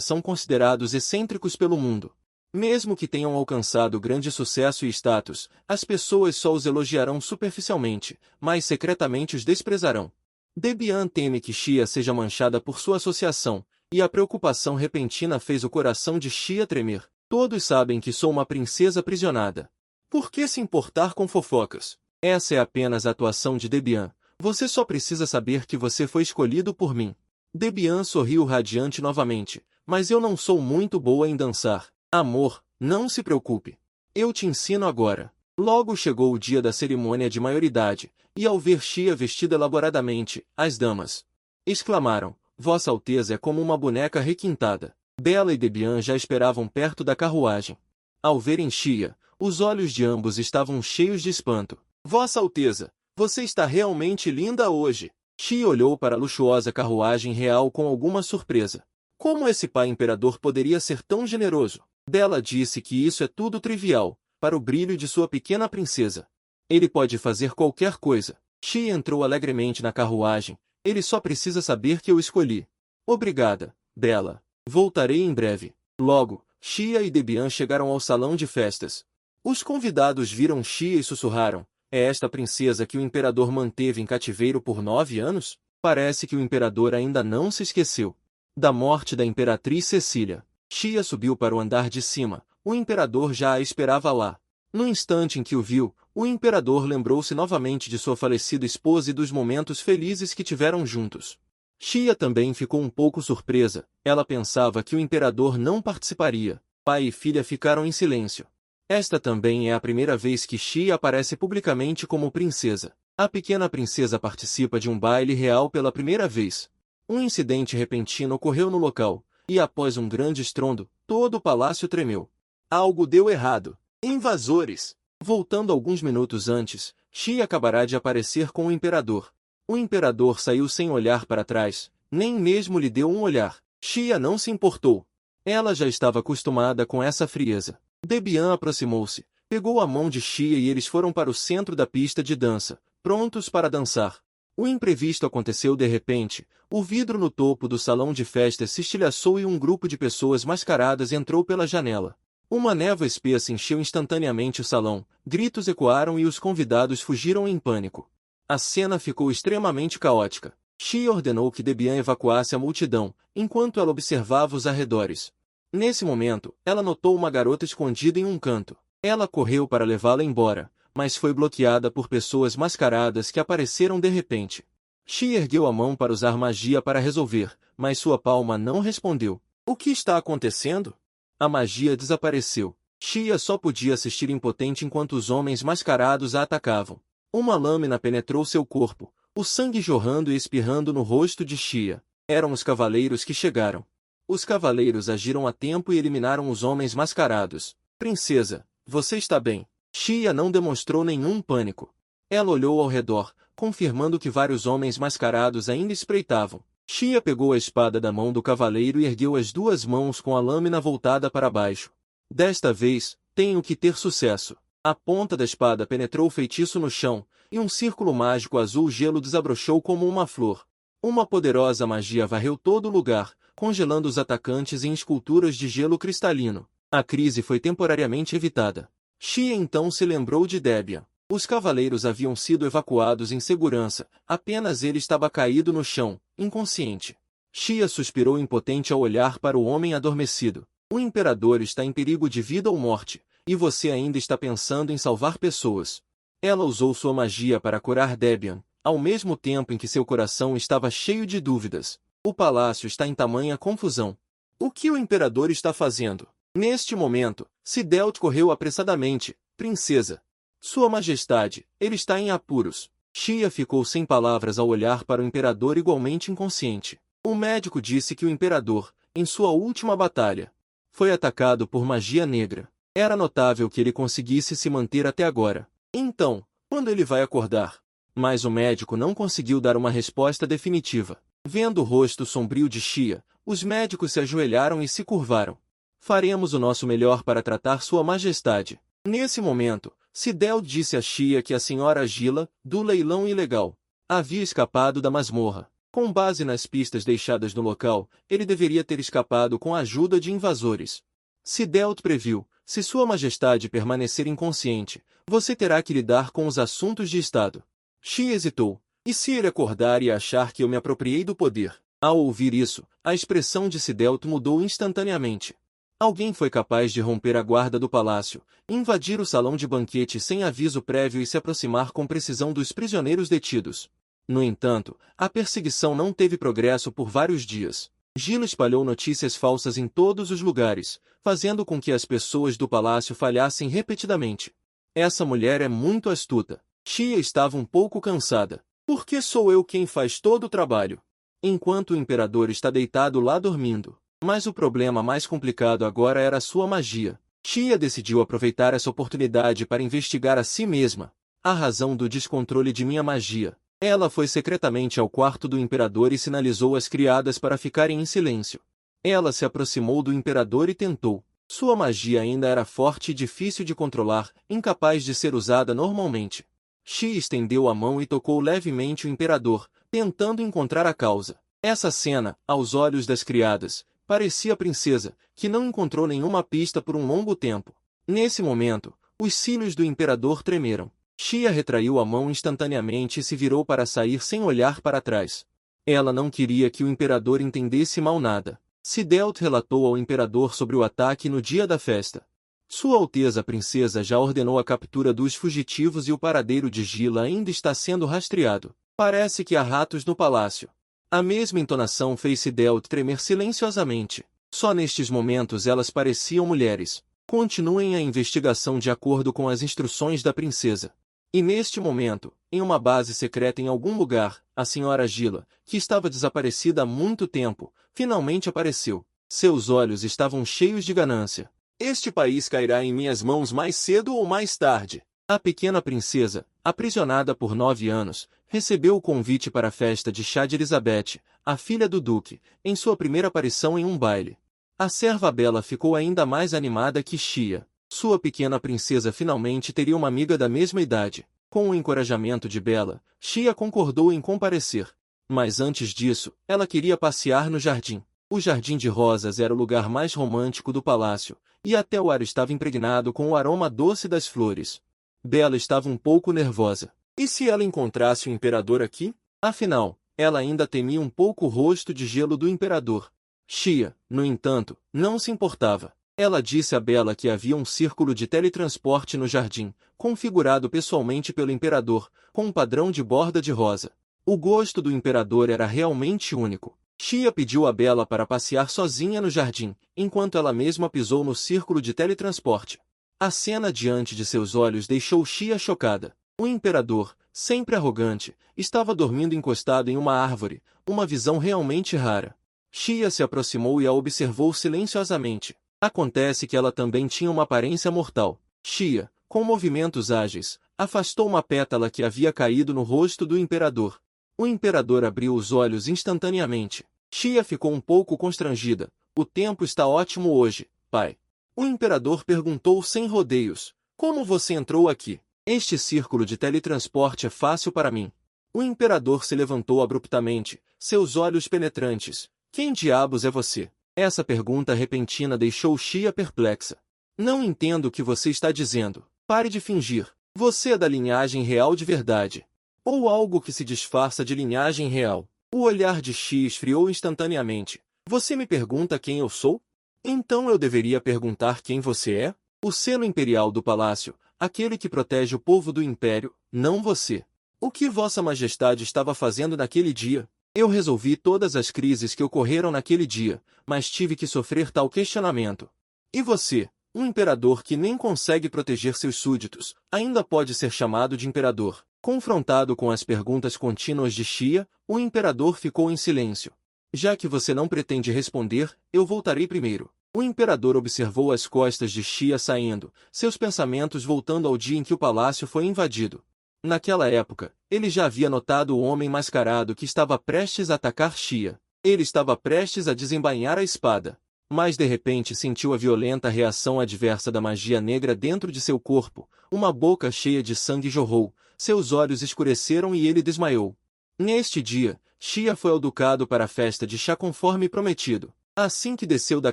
são considerados excêntricos pelo mundo. Mesmo que tenham alcançado grande sucesso e status, as pessoas só os elogiarão superficialmente, mas secretamente os desprezarão. Debian teme que Xia seja manchada por sua associação, e a preocupação repentina fez o coração de Xia tremer. Todos sabem que sou uma princesa aprisionada. Por que se importar com fofocas? Essa é apenas a atuação de Debian. Você só precisa saber que você foi escolhido por mim. Debian sorriu radiante novamente. Mas eu não sou muito boa em dançar. Amor, não se preocupe. Eu te ensino agora. Logo chegou o dia da cerimônia de maioridade, e ao ver Xia vestida elaboradamente, as damas exclamaram: Vossa Alteza é como uma boneca requintada. Bella e Debian já esperavam perto da carruagem. Ao verem Xia, os olhos de ambos estavam cheios de espanto. Vossa Alteza, você está realmente linda hoje. Xia olhou para a luxuosa carruagem real com alguma surpresa. Como esse pai imperador poderia ser tão generoso? Bella disse que isso é tudo trivial, para o brilho de sua pequena princesa. Ele pode fazer qualquer coisa. Xia entrou alegremente na carruagem. Ele só precisa saber que eu escolhi. Obrigada, Bella. Voltarei em breve. Logo, Xia e Debian chegaram ao salão de festas. Os convidados viram Xia e sussurraram: É esta princesa que o imperador manteve em cativeiro por 9 anos? Parece que o imperador ainda não se esqueceu da morte da imperatriz Cecília. Xia subiu para o andar de cima. O imperador já a esperava lá. No instante em que o viu, o imperador lembrou-se novamente de sua falecida esposa e dos momentos felizes que tiveram juntos. Xia também ficou um pouco surpresa. Ela pensava que o imperador não participaria. Pai e filha ficaram em silêncio. Esta também é a primeira vez que Xia aparece publicamente como princesa. A pequena princesa participa de um baile real pela primeira vez. Um incidente repentino ocorreu no local, e após um grande estrondo, todo o palácio tremeu. Algo deu errado. Invasores! Voltando alguns minutos antes, Xia acabará de aparecer com o imperador. O imperador saiu sem olhar para trás, nem mesmo lhe deu um olhar. Xia não se importou. Ela já estava acostumada com essa frieza. Debian aproximou-se, pegou a mão de Xia e eles foram para o centro da pista de dança, prontos para dançar. O imprevisto aconteceu de repente. O vidro no topo do salão de festas se estilhaçou e um grupo de pessoas mascaradas entrou pela janela. Uma névoa espessa encheu instantaneamente o salão, gritos ecoaram e os convidados fugiram em pânico. A cena ficou extremamente caótica. Xia ordenou que Debian evacuasse a multidão, enquanto ela observava os arredores. Nesse momento, ela notou uma garota escondida em um canto. Ela correu para levá-la embora, mas foi bloqueada por pessoas mascaradas que apareceram de repente. Xia ergueu a mão para usar magia para resolver, mas sua palma não respondeu. O que está acontecendo? A magia desapareceu. Xia só podia assistir impotente enquanto os homens mascarados a atacavam. Uma lâmina penetrou seu corpo, o sangue jorrando e espirrando no rosto de Xia. Eram os cavaleiros que chegaram. Os cavaleiros agiram a tempo e eliminaram os homens mascarados. Princesa, você está bem? Xia não demonstrou nenhum pânico. Ela olhou ao redor, confirmando que vários homens mascarados ainda espreitavam. Xia pegou a espada da mão do cavaleiro e ergueu as duas mãos com a lâmina voltada para baixo. Desta vez, tenho que ter sucesso. A ponta da espada penetrou o feitiço no chão, e um círculo mágico azul gelo desabrochou como uma flor. Uma poderosa magia varreu todo o lugar, congelando os atacantes em esculturas de gelo cristalino. A crise foi temporariamente evitada. Xia então se lembrou de Debian. Os cavaleiros haviam sido evacuados em segurança, apenas ele estava caído no chão, inconsciente. Xia suspirou impotente ao olhar para o homem adormecido. O imperador está em perigo de vida ou morte, e você ainda está pensando em salvar pessoas. Ela usou sua magia para curar Debian, ao mesmo tempo em que seu coração estava cheio de dúvidas. O palácio está em tamanha confusão. O que o imperador está fazendo? Neste momento, Sidelt correu apressadamente. Princesa. Sua Majestade, ele está em apuros. Xia ficou sem palavras ao olhar para o imperador igualmente inconsciente. O médico disse que o imperador, em sua última batalha, foi atacado por magia negra. Era notável que ele conseguisse se manter até agora. Então, quando ele vai acordar? Mas o médico não conseguiu dar uma resposta definitiva. Vendo o rosto sombrio de Xia, os médicos se ajoelharam e se curvaram. Faremos o nosso melhor para tratar Sua Majestade. Nesse momento, Sidel disse a Xia que a senhora Gila, do leilão ilegal, havia escapado da masmorra. Com base nas pistas deixadas no local, ele deveria ter escapado com a ajuda de invasores. Sidelt previu: se Sua Majestade permanecer inconsciente, você terá que lidar com os assuntos de Estado. Xia hesitou. E se ele acordar e achar que eu me apropriei do poder? Ao ouvir isso, a expressão de Sidelt mudou instantaneamente. Alguém foi capaz de romper a guarda do palácio, invadir o salão de banquete sem aviso prévio e se aproximar com precisão dos prisioneiros detidos. No entanto, a perseguição não teve progresso por vários dias. Gila espalhou notícias falsas em todos os lugares, fazendo com que as pessoas do palácio falhassem repetidamente. Essa mulher é muito astuta. Xia estava um pouco cansada. Por que sou eu quem faz todo o trabalho? Enquanto o imperador está deitado lá dormindo. Mas o problema mais complicado agora era sua magia. Xia decidiu aproveitar essa oportunidade para investigar a si mesma a razão do descontrole de minha magia. Ela foi secretamente ao quarto do imperador e sinalizou às criadas para ficarem em silêncio. Ela se aproximou do imperador e tentou. Sua magia ainda era forte e difícil de controlar, incapaz de ser usada normalmente. Xia estendeu a mão e tocou levemente o imperador, tentando encontrar a causa. Essa cena, aos olhos das criadas, parecia a princesa, que não encontrou nenhuma pista por um longo tempo. Nesse momento, os cílios do imperador tremeram. Xia retraiu a mão instantaneamente e se virou para sair sem olhar para trás. Ela não queria que o imperador entendesse mal nada. Sidelt relatou ao imperador sobre o ataque no dia da festa. Sua Alteza a Princesa já ordenou a captura dos fugitivos e o paradeiro de Gila ainda está sendo rastreado. Parece que há ratos no palácio. A mesma entonação fez Sidelt tremer silenciosamente. Só nestes momentos elas pareciam mulheres. Continuem a investigação de acordo com as instruções da princesa. E neste momento, em uma base secreta em algum lugar, a senhora Gila, que estava desaparecida há muito tempo, finalmente apareceu. Seus olhos estavam cheios de ganância. Este país cairá em minhas mãos mais cedo ou mais tarde. A pequena princesa, aprisionada por 9 anos, recebeu o convite para a festa de chá de Elizabeth, a filha do duque, em sua primeira aparição em um baile. A serva Bela ficou ainda mais animada que Xia. Sua pequena princesa finalmente teria uma amiga da mesma idade. Com o encorajamento de Bela, Xia concordou em comparecer. Mas antes disso, ela queria passear no jardim. O jardim de rosas era o lugar mais romântico do palácio, e até o ar estava impregnado com o aroma doce das flores. Bela estava um pouco nervosa. E se ela encontrasse o imperador aqui? Afinal, ela ainda temia um pouco o rosto de gelo do imperador. Xia, no entanto, não se importava. Ela disse a Bela que havia um círculo de teletransporte no jardim, configurado pessoalmente pelo imperador, com um padrão de borda de rosa. O gosto do imperador era realmente único. Xia pediu a Bela para passear sozinha no jardim, enquanto ela mesma pisou no círculo de teletransporte. A cena diante de seus olhos deixou Xia chocada. O imperador, sempre arrogante, estava dormindo encostado em uma árvore, uma visão realmente rara. Xia se aproximou e a observou silenciosamente. Acontece que ela também tinha uma aparência mortal. Xia, com movimentos ágeis, afastou uma pétala que havia caído no rosto do imperador. O imperador abriu os olhos instantaneamente. Xia ficou um pouco constrangida. O tempo está ótimo hoje, pai. O imperador perguntou sem rodeios. Como você entrou aqui? Este círculo de teletransporte é fácil para mim. O imperador se levantou abruptamente, seus olhos penetrantes. Quem diabos é você? Essa pergunta repentina deixou Xia perplexa. Não entendo o que você está dizendo. Pare de fingir. Você é da linhagem real de verdade. Ou algo que se disfarça de linhagem real. O olhar de Xia esfriou instantaneamente. Você me pergunta quem eu sou? Então eu deveria perguntar quem você é? O selo imperial do palácio, aquele que protege o povo do império, não você. O que Vossa Majestade estava fazendo naquele dia? Eu resolvi todas as crises que ocorreram naquele dia, mas tive que sofrer tal questionamento. E você, um imperador que nem consegue proteger seus súditos, ainda pode ser chamado de imperador? Confrontado com as perguntas contínuas de Xia, o imperador ficou em silêncio. Já que você não pretende responder, eu voltarei primeiro. O imperador observou as costas de Xia saindo, seus pensamentos voltando ao dia em que o palácio foi invadido. Naquela época, ele já havia notado o homem mascarado que estava prestes a atacar Xia. Ele estava prestes a desembainhar a espada. Mas de repente sentiu a violenta reação adversa da magia negra dentro de seu corpo, uma boca cheia de sangue jorrou, seus olhos escureceram e ele desmaiou. Neste dia, Xia foi ao ducado para a festa de chá conforme prometido. Assim que desceu da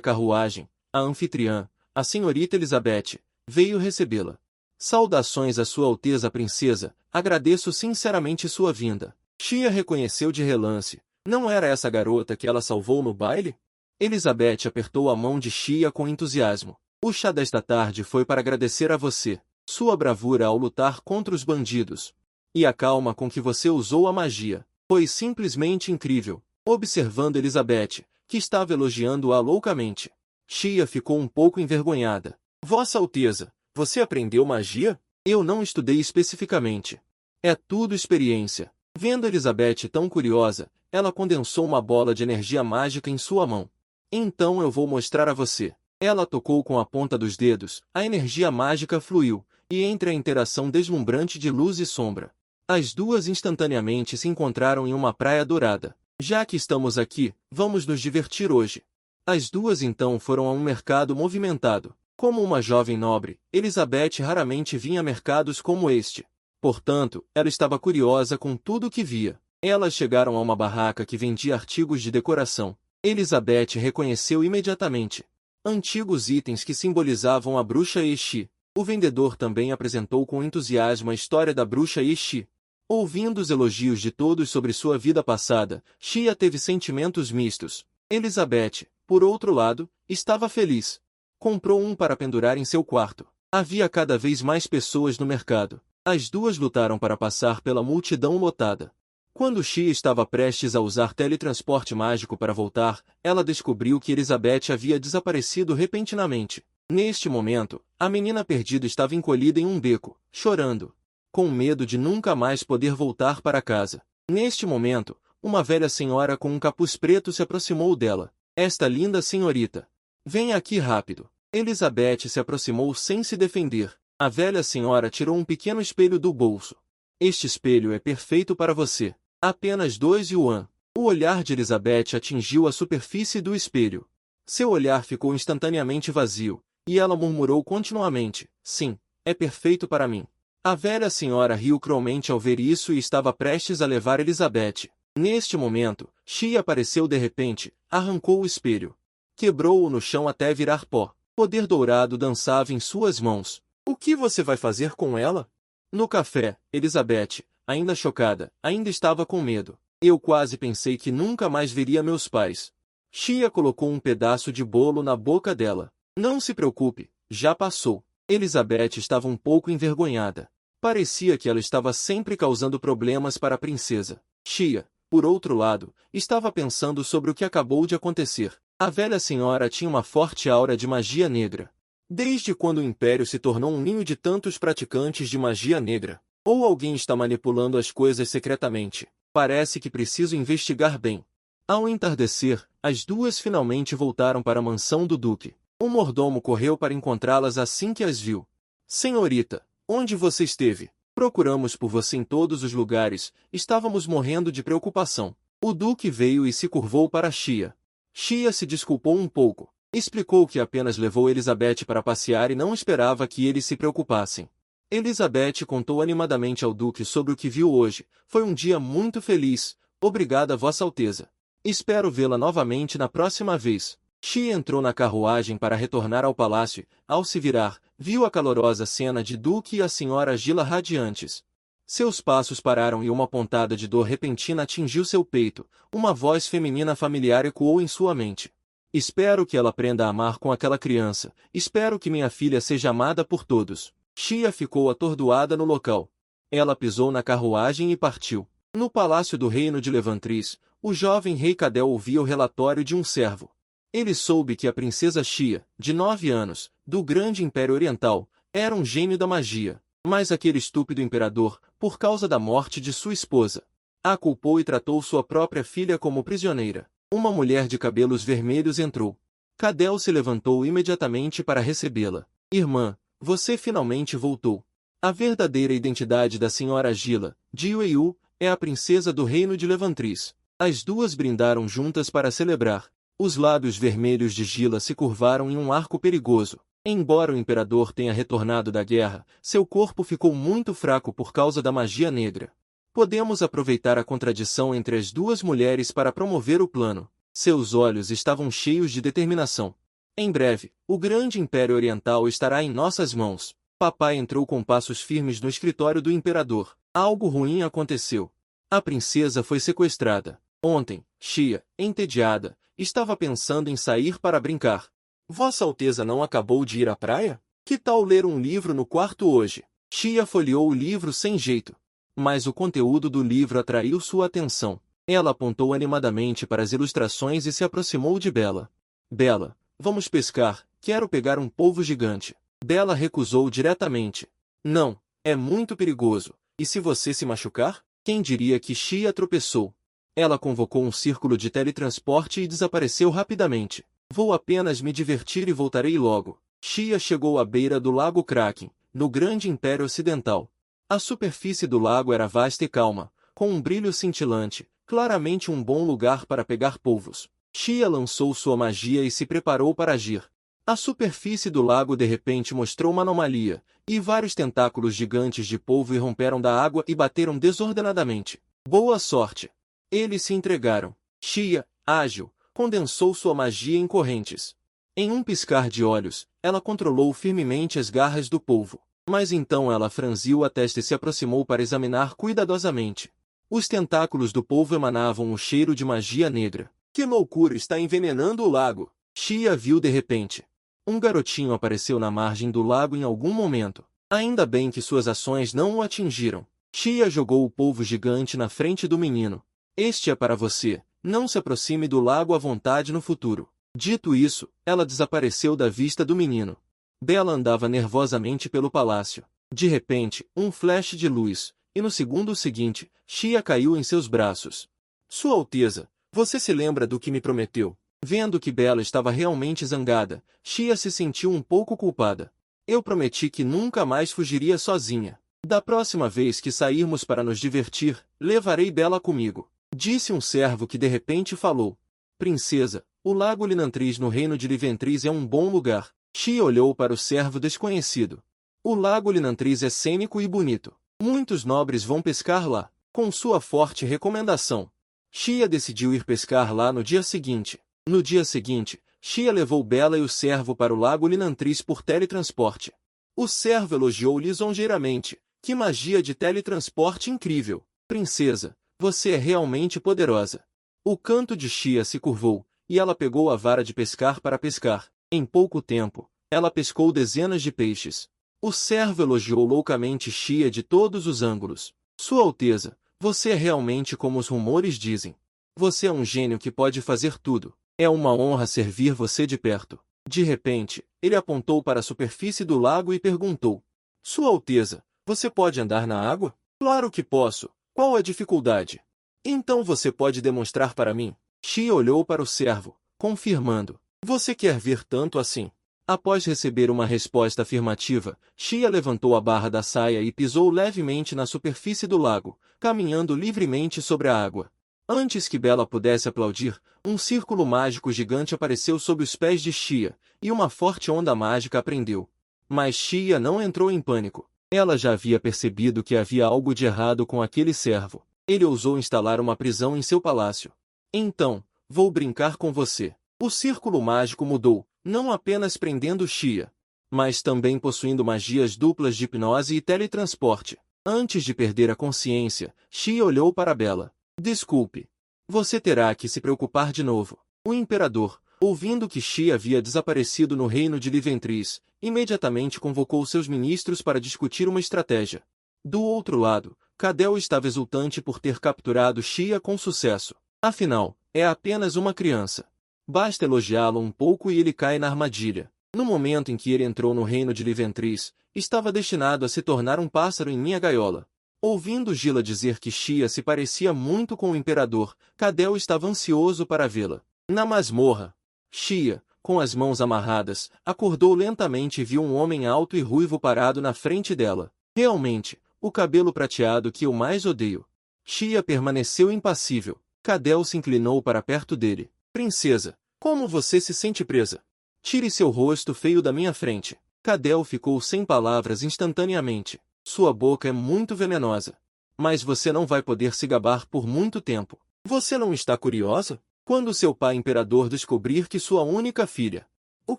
carruagem, a anfitriã, a senhorita Elizabeth, veio recebê-la. Saudações à Sua Alteza Princesa, agradeço sinceramente sua vinda. Xia reconheceu de relance. Não era essa garota que ela salvou no baile? Elizabeth apertou a mão de Xia com entusiasmo. O chá desta tarde foi para agradecer a você. Sua bravura ao lutar contra os bandidos. E a calma com que você usou a magia. Foi simplesmente incrível. Observando Elizabeth, que estava elogiando-a loucamente. Xia ficou um pouco envergonhada. Vossa Alteza, você aprendeu magia? Eu não estudei especificamente. É tudo experiência. Vendo Elizabeth tão curiosa, ela condensou uma bola de energia mágica em sua mão. Então eu vou mostrar a você. Ela tocou com a ponta dos dedos, a energia mágica fluiu, e entre a interação deslumbrante de luz e sombra, as duas instantaneamente se encontraram em uma praia dourada. Já que estamos aqui, vamos nos divertir hoje. As duas então foram a um mercado movimentado. Como uma jovem nobre, Elizabeth raramente vinha a mercados como este. Portanto, ela estava curiosa com tudo o que via. Elas chegaram a uma barraca que vendia artigos de decoração. Elizabeth reconheceu imediatamente antigos itens que simbolizavam a bruxa Exi. O vendedor também apresentou com entusiasmo a história da bruxa Exi. Ouvindo os elogios de todos sobre sua vida passada, Xia teve sentimentos mistos. Elizabeth, por outro lado, estava feliz. Comprou um para pendurar em seu quarto. Havia cada vez mais pessoas no mercado. As duas lutaram para passar pela multidão lotada. Quando Xia estava prestes a usar teletransporte mágico para voltar, ela descobriu que Elizabeth havia desaparecido repentinamente. Neste momento, a menina perdida estava encolhida em um beco, chorando, com medo de nunca mais poder voltar para casa. Neste momento, uma velha senhora com um capuz preto se aproximou dela. Esta linda senhorita. Venha aqui rápido. Elizabeth se aproximou sem se defender. A velha senhora tirou um pequeno espelho do bolso. Este espelho é perfeito para você. Apenas 2 yuan. O olhar de Elizabeth atingiu a superfície do espelho. Seu olhar ficou instantaneamente vazio, e ela murmurou continuamente, sim, é perfeito para mim. A velha senhora riu cruelmente ao ver isso e estava prestes a levar Elizabeth. Neste momento, Xia apareceu de repente, arrancou o espelho. Quebrou-o no chão até virar pó. Poder dourado dançava em suas mãos. O que você vai fazer com ela? No café, Elizabeth, ainda chocada, ainda estava com medo. Eu quase pensei que nunca mais veria meus pais. Xia colocou um pedaço de bolo na boca dela. Não se preocupe, já passou. Elizabeth estava um pouco envergonhada. Parecia que ela estava sempre causando problemas para a princesa. Xia, por outro lado, estava pensando sobre o que acabou de acontecer. A velha senhora tinha uma forte aura de magia negra. Desde quando o Império se tornou um ninho de tantos praticantes de magia negra? Ou alguém está manipulando as coisas secretamente? Parece que preciso investigar bem. Ao entardecer, as duas finalmente voltaram para a mansão do Duque. O mordomo correu para encontrá-las assim que as viu. Senhorita, onde você esteve? Procuramos por você em todos os lugares, estávamos morrendo de preocupação. O Duque veio e se curvou para Xia. Xia se desculpou um pouco. Explicou que apenas levou Elizabeth para passear e não esperava que eles se preocupassem. Elizabeth contou animadamente ao Duque sobre o que viu hoje. Foi um dia muito feliz. Obrigada, Vossa Alteza. Espero vê-la novamente na próxima vez. Xia entrou na carruagem para retornar ao palácio. Ao se virar, viu a calorosa cena de Duque e a senhora Gila radiantes. Seus passos pararam e uma pontada de dor repentina atingiu seu peito. Uma voz feminina familiar ecoou em sua mente. Espero que ela aprenda a amar com aquela criança. Espero que minha filha seja amada por todos. Xia ficou atordoada no local. Ela pisou na carruagem e partiu. No palácio do reino de Levantris, o jovem rei Cadel ouvia o relatório de um servo. Ele soube que a princesa Xia, de 9 anos, do grande Império Oriental, era um gênio da magia, mas aquele estúpido imperador, por causa da morte de sua esposa, a culpou e tratou sua própria filha como prisioneira. Uma mulher de cabelos vermelhos entrou. Cadel se levantou imediatamente para recebê-la. Irmã, você finalmente voltou. A verdadeira identidade da senhora Gila, de Yueyu, é a princesa do reino de Levantris. As duas brindaram juntas para celebrar. Os lábios vermelhos de Gila se curvaram em um arco perigoso. Embora o imperador tenha retornado da guerra, seu corpo ficou muito fraco por causa da magia negra. Podemos aproveitar a contradição entre as duas mulheres para promover o plano. Seus olhos estavam cheios de determinação. Em breve, o grande Império Oriental estará em nossas mãos. Papai entrou com passos firmes no escritório do imperador. Algo ruim aconteceu. A princesa foi sequestrada. Ontem, Xia, entediada, estava pensando em sair para brincar. Vossa Alteza não acabou de ir à praia? Que tal ler um livro no quarto hoje? Xia folheou o livro sem jeito. Mas o conteúdo do livro atraiu sua atenção. Ela apontou animadamente para as ilustrações e se aproximou de Bela. Bela, vamos pescar, quero pegar um polvo gigante. Bela recusou diretamente. Não, é muito perigoso. E se você se machucar? Quem diria que Xia tropeçou? Ela convocou um círculo de teletransporte e desapareceu rapidamente. Vou apenas me divertir e voltarei logo. Xia chegou à beira do lago Kraken, no grande Império Ocidental. A superfície do lago era vasta e calma, com um brilho cintilante, claramente um bom lugar para pegar polvos. Xia lançou sua magia e se preparou para agir. A superfície do lago de repente mostrou uma anomalia, e vários tentáculos gigantes de polvo irromperam da água e bateram desordenadamente. Boa sorte! Eles se entregaram. Xia, ágil, condensou sua magia em correntes. Em um piscar de olhos, ela controlou firmemente as garras do polvo. Mas então ela franziu a testa e se aproximou para examinar cuidadosamente. Os tentáculos do polvo emanavam o cheiro de magia negra. Que loucura, está envenenando o lago! Xia viu de repente. Um garotinho apareceu na margem do lago em algum momento. Ainda bem que suas ações não o atingiram. Xia jogou o polvo gigante na frente do menino. Este é para você. Não se aproxime do lago à vontade no futuro. Dito isso, ela desapareceu da vista do menino. Bela andava nervosamente pelo palácio. De repente, um flash de luz, e no segundo seguinte, Xia caiu em seus braços. Sua Alteza, você se lembra do que me prometeu? Vendo que Bela estava realmente zangada, Xia se sentiu um pouco culpada. Eu prometi que nunca mais fugiria sozinha. Da próxima vez que sairmos para nos divertir, levarei Bela comigo. Disse um servo que de repente falou. Princesa, o lago Linantris no reino de Liventris é um bom lugar. Xia olhou para o servo desconhecido. O lago Linantris é cênico e bonito. Muitos nobres vão pescar lá. Com sua forte recomendação, Xia decidiu ir pescar lá no dia seguinte. No dia seguinte, Xia levou Bela e o servo para o lago Linantris por teletransporte. O servo elogiou lisonjeiramente. Que magia de teletransporte incrível! Princesa, você é realmente poderosa. O canto de Xia se curvou, e ela pegou a vara de pescar para pescar. Em pouco tempo, ela pescou dezenas de peixes. O servo elogiou loucamente Xia de todos os ângulos. Sua Alteza, você é realmente como os rumores dizem. Você é um gênio que pode fazer tudo. É uma honra servir você de perto. De repente, ele apontou para a superfície do lago e perguntou. Sua Alteza, você pode andar na água? Claro que posso. Qual a dificuldade? Então você pode demonstrar para mim? Xia olhou para o servo, confirmando. Você quer ver tanto assim? Após receber uma resposta afirmativa, Xia levantou a barra da saia e pisou levemente na superfície do lago, caminhando livremente sobre a água. Antes que Bela pudesse aplaudir, um círculo mágico gigante apareceu sob os pés de Xia, e uma forte onda mágica a prendeu. Mas Xia não entrou em pânico. Ela já havia percebido que havia algo de errado com aquele servo. Ele ousou instalar uma prisão em seu palácio. Então, vou brincar com você. O círculo mágico mudou, não apenas prendendo Xia, mas também possuindo magias duplas de hipnose e teletransporte. Antes de perder a consciência, Xia olhou para Bela. Desculpe. Você terá que se preocupar de novo. O imperador, Ouvindo que Xi havia desaparecido no reino de Liventris, imediatamente convocou seus ministros para discutir uma estratégia. Do outro lado, Cadel estava exultante por ter capturado Xia com sucesso. Afinal, é apenas uma criança. Basta elogiá-lo um pouco e ele cai na armadilha. No momento em que ele entrou no reino de Liventris, estava destinado a se tornar um pássaro em minha gaiola. Ouvindo Gila dizer que Xia se parecia muito com o imperador, Cadel estava ansioso para vê-la. Na masmorra, Xia, com as mãos amarradas, acordou lentamente e viu um homem alto e ruivo parado na frente dela. Realmente, o cabelo prateado que eu mais odeio. Xia permaneceu impassível. Cadel se inclinou para perto dele. Princesa, como você se sente presa? Tire seu rosto feio da minha frente. Cadel ficou sem palavras instantaneamente. Sua boca é muito venenosa. Mas você não vai poder se gabar por muito tempo. Você não está curiosa? Quando seu pai imperador descobrir que sua única filha... O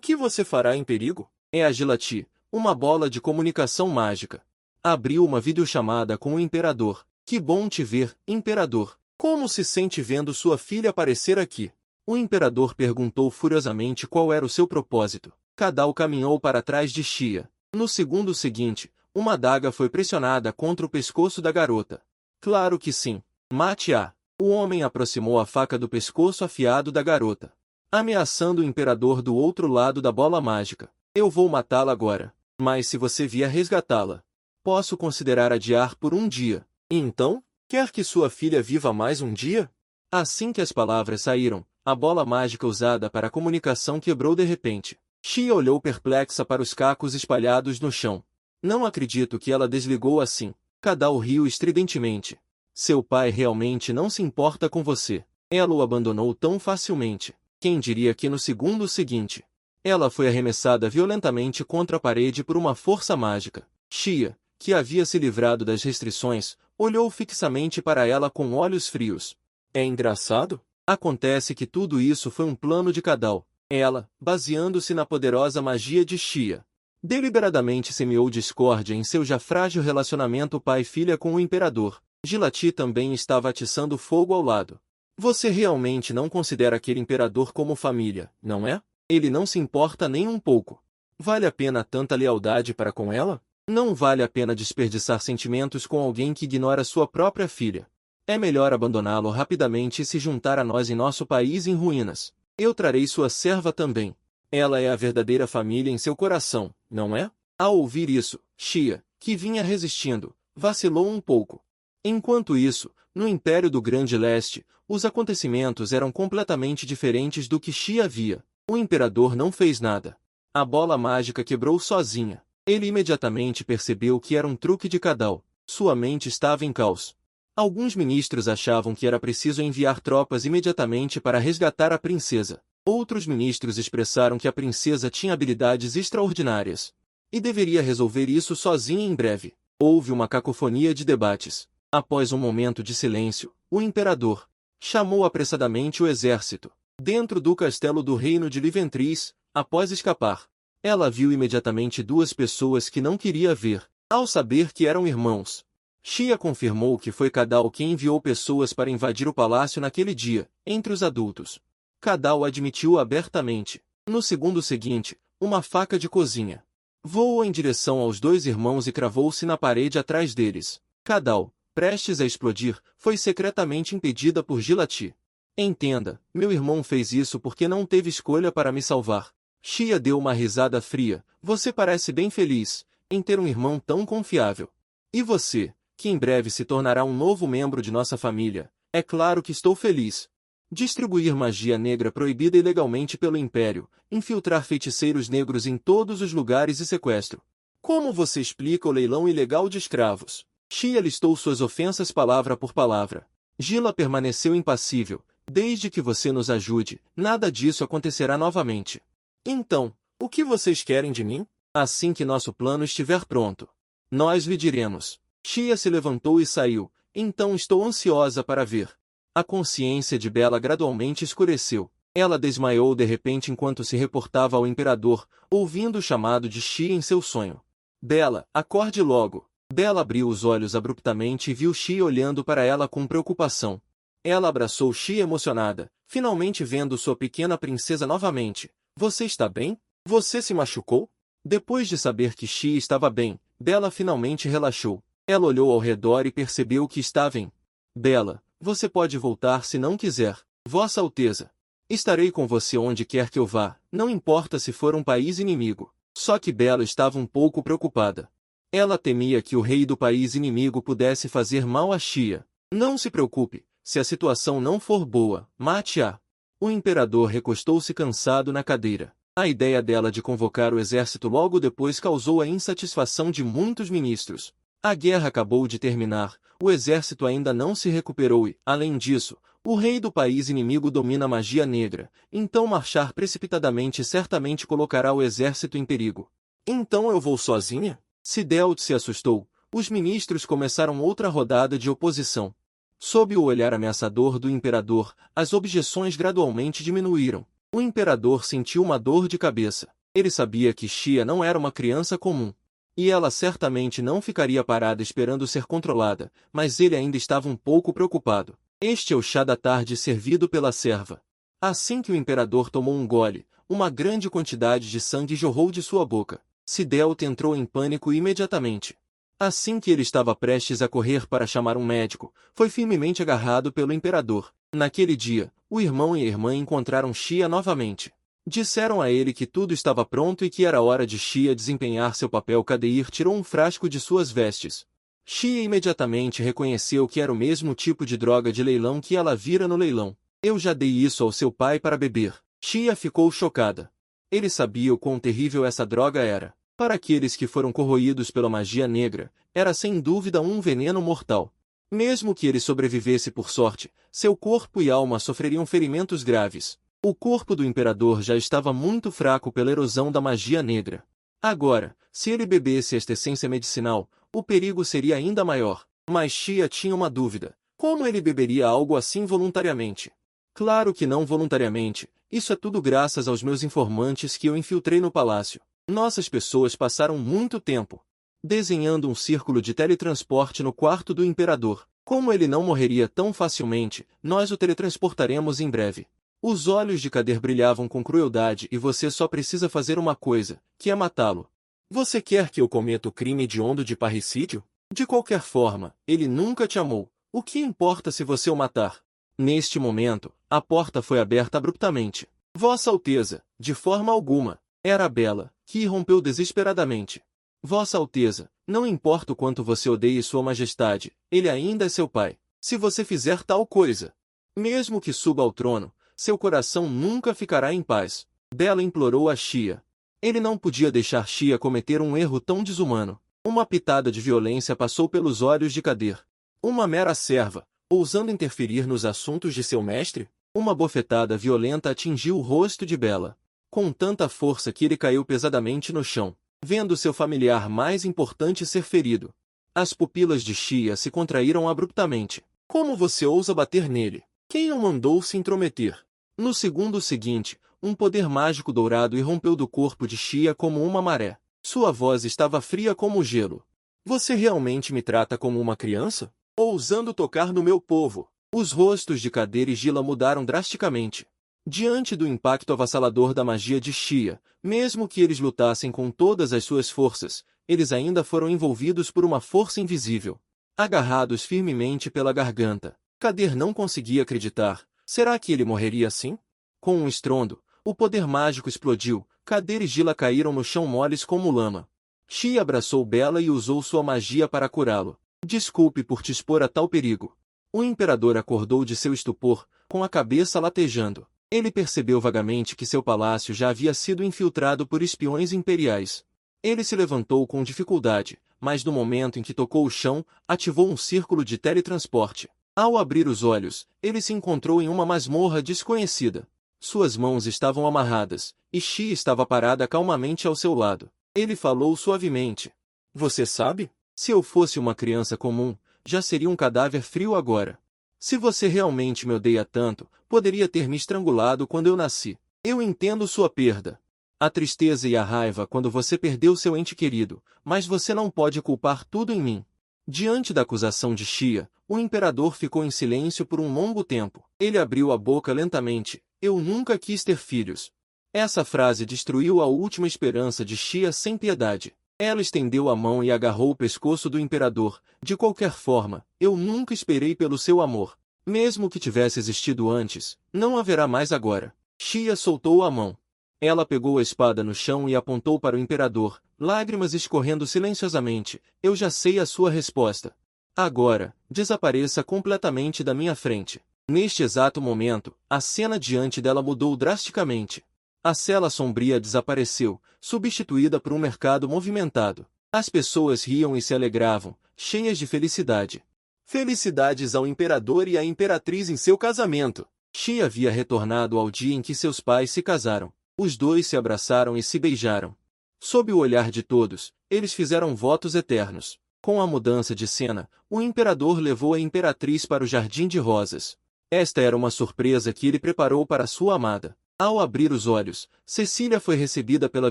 que você fará em perigo? É a Gilati, uma bola de comunicação mágica. Abriu uma videochamada com o imperador. Que bom te ver, imperador. Como se sente vendo sua filha aparecer aqui? O imperador perguntou furiosamente qual era o seu propósito. Cadal caminhou para trás de Xia. No segundo seguinte, uma adaga foi pressionada contra o pescoço da garota. Claro que sim. Mate-a. O homem aproximou a faca do pescoço afiado da garota, ameaçando o imperador do outro lado da bola mágica. Eu vou matá-la agora. Mas se você vier resgatá-la, posso considerar adiar por um dia. E então, quer que sua filha viva mais um dia? Assim que as palavras saíram, a bola mágica usada para a comunicação quebrou de repente. Xia olhou perplexa para os cacos espalhados no chão. Não acredito que ela desligou assim. Cadal riu estridentemente. Seu pai realmente não se importa com você. Ela o abandonou tão facilmente. Quem diria que no segundo seguinte, ela foi arremessada violentamente contra a parede por uma força mágica. Xia, que havia se livrado das restrições, olhou fixamente para ela com olhos frios. É engraçado? Acontece que tudo isso foi um plano de Cadal. Ela, baseando-se na poderosa magia de Xia, deliberadamente semeou discórdia em seu já frágil relacionamento pai-filha com o imperador. Gilati também estava atiçando fogo ao lado. Você realmente não considera aquele imperador como família, não é? Ele não se importa nem um pouco. Vale a pena tanta lealdade para com ela? Não vale a pena desperdiçar sentimentos com alguém que ignora sua própria filha. É melhor abandoná-lo rapidamente e se juntar a nós em nosso país em ruínas. Eu trarei sua serva também. Ela é a verdadeira família em seu coração, não é? Ao ouvir isso, Xia, que vinha resistindo, vacilou um pouco. Enquanto isso, no Império do Grande Leste, os acontecimentos eram completamente diferentes do que Xia via. O imperador não fez nada. A bola mágica quebrou sozinha. Ele imediatamente percebeu que era um truque de Cadal. Sua mente estava em caos. Alguns ministros achavam que era preciso enviar tropas imediatamente para resgatar a princesa. Outros ministros expressaram que a princesa tinha habilidades extraordinárias e deveria resolver isso sozinha em breve. Houve uma cacofonia de debates. Após um momento de silêncio, o imperador chamou apressadamente o exército. Dentro do castelo do reino de Liventris, após escapar, ela viu imediatamente duas pessoas que não queria ver, ao saber que eram irmãos. Xia confirmou que foi Cadal quem enviou pessoas para invadir o palácio naquele dia, entre os adultos. Cadal admitiu abertamente. No segundo seguinte, uma faca de cozinha voou em direção aos dois irmãos e cravou-se na parede atrás deles. Cadal, prestes a explodir, foi secretamente impedida por Gilati. Entenda, meu irmão fez isso porque não teve escolha para me salvar. Xia deu uma risada fria. Você parece bem feliz em ter um irmão tão confiável. E você, que em breve se tornará um novo membro de nossa família? É claro que estou feliz. Distribuir magia negra proibida ilegalmente pelo Império, infiltrar feiticeiros negros em todos os lugares e sequestro. Como você explica o leilão ilegal de escravos? Xia listou suas ofensas palavra por palavra. Gila permaneceu impassível. Desde que você nos ajude, nada disso acontecerá novamente. Então, o que vocês querem de mim? Assim que nosso plano estiver pronto, nós lhe diremos. Xia se levantou e saiu. Então estou ansiosa para ver. A consciência de Bela gradualmente escureceu. Ela desmaiou de repente enquanto se reportava ao imperador, ouvindo o chamado de Xia em seu sonho. Bela, acorde logo. Bela abriu os olhos abruptamente e viu Xia olhando para ela com preocupação. Ela abraçou Xia emocionada, finalmente vendo sua pequena princesa novamente. Você está bem? Você se machucou? Depois de saber que Xia estava bem, Bela finalmente relaxou. Ela olhou ao redor e percebeu que estava em. Bela, você pode voltar se não quiser, Vossa Alteza. Estarei com você onde quer que eu vá, não importa se for um país inimigo. Só que Bela estava um pouco preocupada. Ela temia que o rei do país inimigo pudesse fazer mal a Xia. Não se preocupe, se a situação não for boa, mate-a. O imperador recostou-se cansado na cadeira. A ideia dela de convocar o exército logo depois causou a insatisfação de muitos ministros. A guerra acabou de terminar, o exército ainda não se recuperou e, além disso, o rei do país inimigo domina a magia negra, então marchar precipitadamente certamente colocará o exército em perigo. Então eu vou sozinha? Sidelt se assustou. Os ministros começaram outra rodada de oposição. Sob o olhar ameaçador do imperador, as objeções gradualmente diminuíram. O imperador sentiu uma dor de cabeça. Ele sabia que Xia não era uma criança comum. E ela certamente não ficaria parada esperando ser controlada, mas ele ainda estava um pouco preocupado. Este é o chá da tarde servido pela serva. Assim que o imperador tomou um gole, uma grande quantidade de sangue jorrou de sua boca. Sidelt entrou em pânico imediatamente. Assim que ele estava prestes a correr para chamar um médico, foi firmemente agarrado pelo imperador. Naquele dia, o irmão e a irmã encontraram Xia novamente. Disseram a ele que tudo estava pronto e que era hora de Xia desempenhar seu papel. Kadeir tirou um frasco de suas vestes. Xia imediatamente reconheceu que era o mesmo tipo de droga de leilão que ela vira no leilão. Eu já dei isso ao seu pai para beber. Xia ficou chocada. Ele sabia o quão terrível essa droga era. Para aqueles que foram corroídos pela magia negra, era sem dúvida um veneno mortal. Mesmo que ele sobrevivesse por sorte, seu corpo e alma sofreriam ferimentos graves. O corpo do imperador já estava muito fraco pela erosão da magia negra. Agora, se ele bebesse esta essência medicinal, o perigo seria ainda maior. Mas Xia tinha uma dúvida. Como ele beberia algo assim voluntariamente? Claro que não voluntariamente. Isso é tudo graças aos meus informantes que eu infiltrei no palácio. Nossas pessoas passaram muito tempo desenhando um círculo de teletransporte no quarto do imperador. Como ele não morreria tão facilmente, nós o teletransportaremos em breve. Os olhos de Kader brilhavam com crueldade e você só precisa fazer uma coisa, que é matá-lo. Você quer que eu cometa o crime hediondo de parricídio? De qualquer forma, ele nunca te amou. O que importa se você o matar? Neste momento, a porta foi aberta abruptamente. Vossa Alteza, de forma alguma. Era Bela, que irrompeu desesperadamente. Vossa Alteza, não importa o quanto você odeie Sua Majestade, ele ainda é seu pai. Se você fizer tal coisa, mesmo que suba ao trono, seu coração nunca ficará em paz. Bela implorou a Xia. Ele não podia deixar Xia cometer um erro tão desumano. Uma pitada de violência passou pelos olhos de Kader. Uma mera serva, ousando interferir nos assuntos de seu mestre? Uma bofetada violenta atingiu o rosto de Bela, com tanta força que ele caiu pesadamente no chão, vendo seu familiar mais importante ser ferido. As pupilas de Xia se contraíram abruptamente. Como você ousa bater nele? Quem o mandou se intrometer? No segundo seguinte, um poder mágico dourado irrompeu do corpo de Xia como uma maré. Sua voz estava fria como o gelo. Você realmente me trata como uma criança? Ousando tocar no meu povo? Os rostos de Kader e Gila mudaram drasticamente. Diante do impacto avassalador da magia de Xia, mesmo que eles lutassem com todas as suas forças, eles ainda foram envolvidos por uma força invisível. Agarrados firmemente pela garganta, Kader não conseguia acreditar. Será que ele morreria assim? Com um estrondo, o poder mágico explodiu. Kader e Gila caíram no chão moles como lama. Xia abraçou Bela e usou sua magia para curá-lo. Desculpe por te expor a tal perigo. O imperador acordou de seu estupor, com a cabeça latejando. Ele percebeu vagamente que seu palácio já havia sido infiltrado por espiões imperiais. Ele se levantou com dificuldade, mas no momento em que tocou o chão, ativou um círculo de teletransporte. Ao abrir os olhos, ele se encontrou em uma masmorra desconhecida. Suas mãos estavam amarradas, e Xia estava parada calmamente ao seu lado. Ele falou suavemente. Você sabe? Se eu fosse uma criança comum, já seria um cadáver frio agora. Se você realmente me odeia tanto, poderia ter me estrangulado quando eu nasci. Eu entendo sua perda. A tristeza e a raiva quando você perdeu seu ente querido, mas você não pode culpar tudo em mim. Diante da acusação de Xia, o imperador ficou em silêncio por um longo tempo. Ele abriu a boca lentamente. Eu nunca quis ter filhos. Essa frase destruiu a última esperança de Xia sem piedade. Ela estendeu a mão e agarrou o pescoço do imperador. De qualquer forma, eu nunca esperei pelo seu amor. Mesmo que tivesse existido antes, não haverá mais agora. Xia soltou a mão. Ela pegou a espada no chão e apontou para o imperador, lágrimas escorrendo silenciosamente. Eu já sei a sua resposta. Agora, desapareça completamente da minha frente. Neste exato momento, a cena diante dela mudou drasticamente. A cela sombria desapareceu, substituída por um mercado movimentado. As pessoas riam e se alegravam, cheias de felicidade. Felicidades ao imperador e à imperatriz em seu casamento. Xia havia retornado ao dia em que seus pais se casaram. Os dois se abraçaram e se beijaram. Sob o olhar de todos, eles fizeram votos eternos. Com a mudança de cena, o imperador levou a imperatriz para o jardim de rosas. Esta era uma surpresa que ele preparou para sua amada. Ao abrir os olhos, Cecília foi recebida pela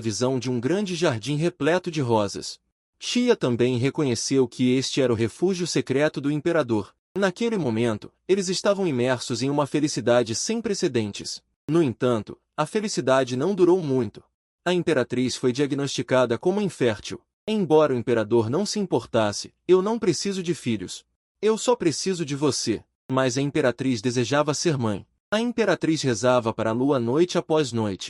visão de um grande jardim repleto de rosas. Xia também reconheceu que este era o refúgio secreto do imperador. Naquele momento, eles estavam imersos em uma felicidade sem precedentes. No entanto, a felicidade não durou muito. A imperatriz foi diagnosticada como infértil. Embora o imperador não se importasse, eu não preciso de filhos. Eu só preciso de você. Mas a imperatriz desejava ser mãe. A imperatriz rezava para a lua noite após noite.